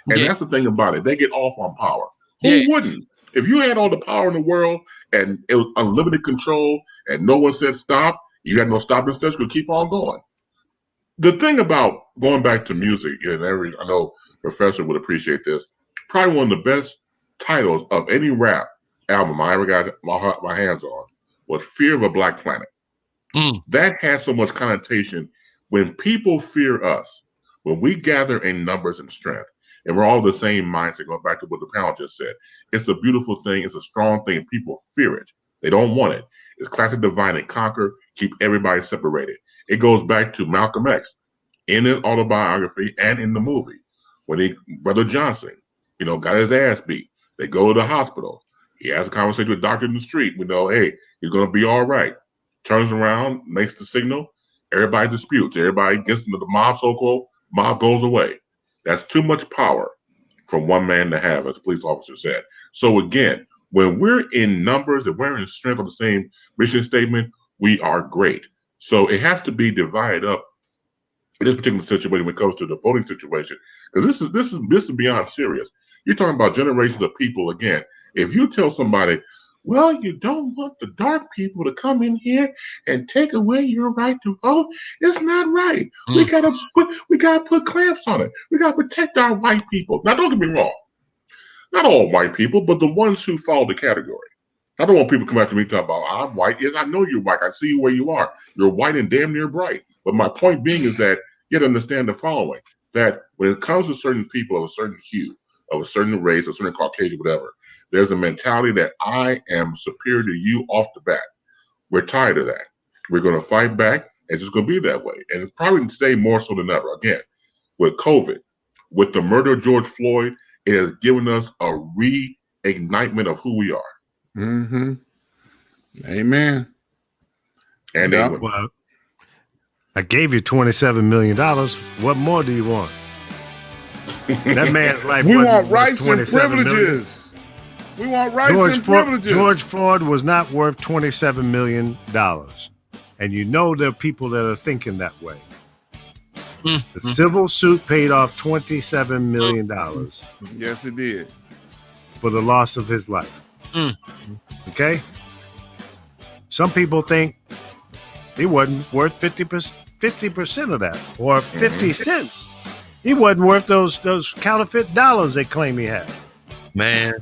And that's the thing about it. They get off on power. Who wouldn't? If you had all the power in the world and it was unlimited control and no one said stop, you had no stopping steps, you could keep on going. The thing about going back to music, and I know Professor would appreciate this, probably one of the best titles of any rap album I ever got my hands on was Fear of a Black Planet. That has so much connotation. When people fear us, when we gather in numbers and strength, and we're all the same mindset, going back to what the panel just said. It's a beautiful thing. It's a strong thing. People fear it. They don't want it. It's classic divide and conquer, keep everybody separated. It goes back to Malcolm X in his autobiography and in the movie. When Brother Johnson, got his ass beat. They go to the hospital. He has a conversation with a doctor in the street. We know, hey, he's going to be all right. Turns around, makes the signal. Everybody disputes. Everybody gets into the mob, so-called. Mob goes away. That's too much power for one man to have, as the police officer said. So again, when we're in numbers and we're in strength of the same mission statement, we are great. So it has to be divided up in this particular situation when it comes to the voting situation, because this is beyond serious. You're talking about generations of people. Again, if you tell somebody, well, you don't want the dark people to come in here and take away your right to vote, it's not right. We gotta put clamps on it. We gotta protect our white people. Now, don't get me wrong. Not all white people, but the ones who follow the category. I don't want people to come after me talking about, I'm white. Yes, I know you're white. I see you where you are. You're white and damn near bright. But my point being is that you have to understand the following, that when it comes to certain people of a certain hue, of a certain race, a certain Caucasian, whatever, there's a mentality that I am superior to you off the bat. We're tired of that. We're going to fight back. It's just going to be that way. And it's probably today more so than ever. Again, with COVID, with the murder of George Floyd, it has given us a reignitement of who we are. Mm-hmm. Amen. And well, I gave you $27 million. What more do you want? That man's life. We wasn't want worth rights and 27 million. privileges. We want rights and privileges. George Floyd was not worth $27 million. And you know there are people that are thinking that way. The civil suit paid off $27 million Yes, it did. for the loss of his life. Okay? Some people think he wasn't worth 50% of that, or 50 cents. He wasn't worth those counterfeit dollars they claim he had. Man.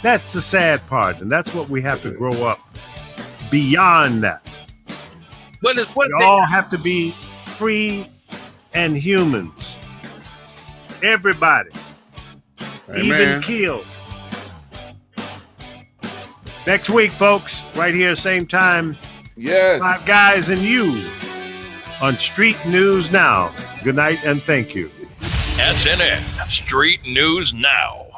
That's the sad part, and that's what we have to grow up beyond that. Well, it's one We thing. all have to be free and humans. Everybody. Amen. Even killed. Next week, folks, right here, same time. Yes. Five Guys and You on Street News Now. Good night and thank you. SNN Street News Now.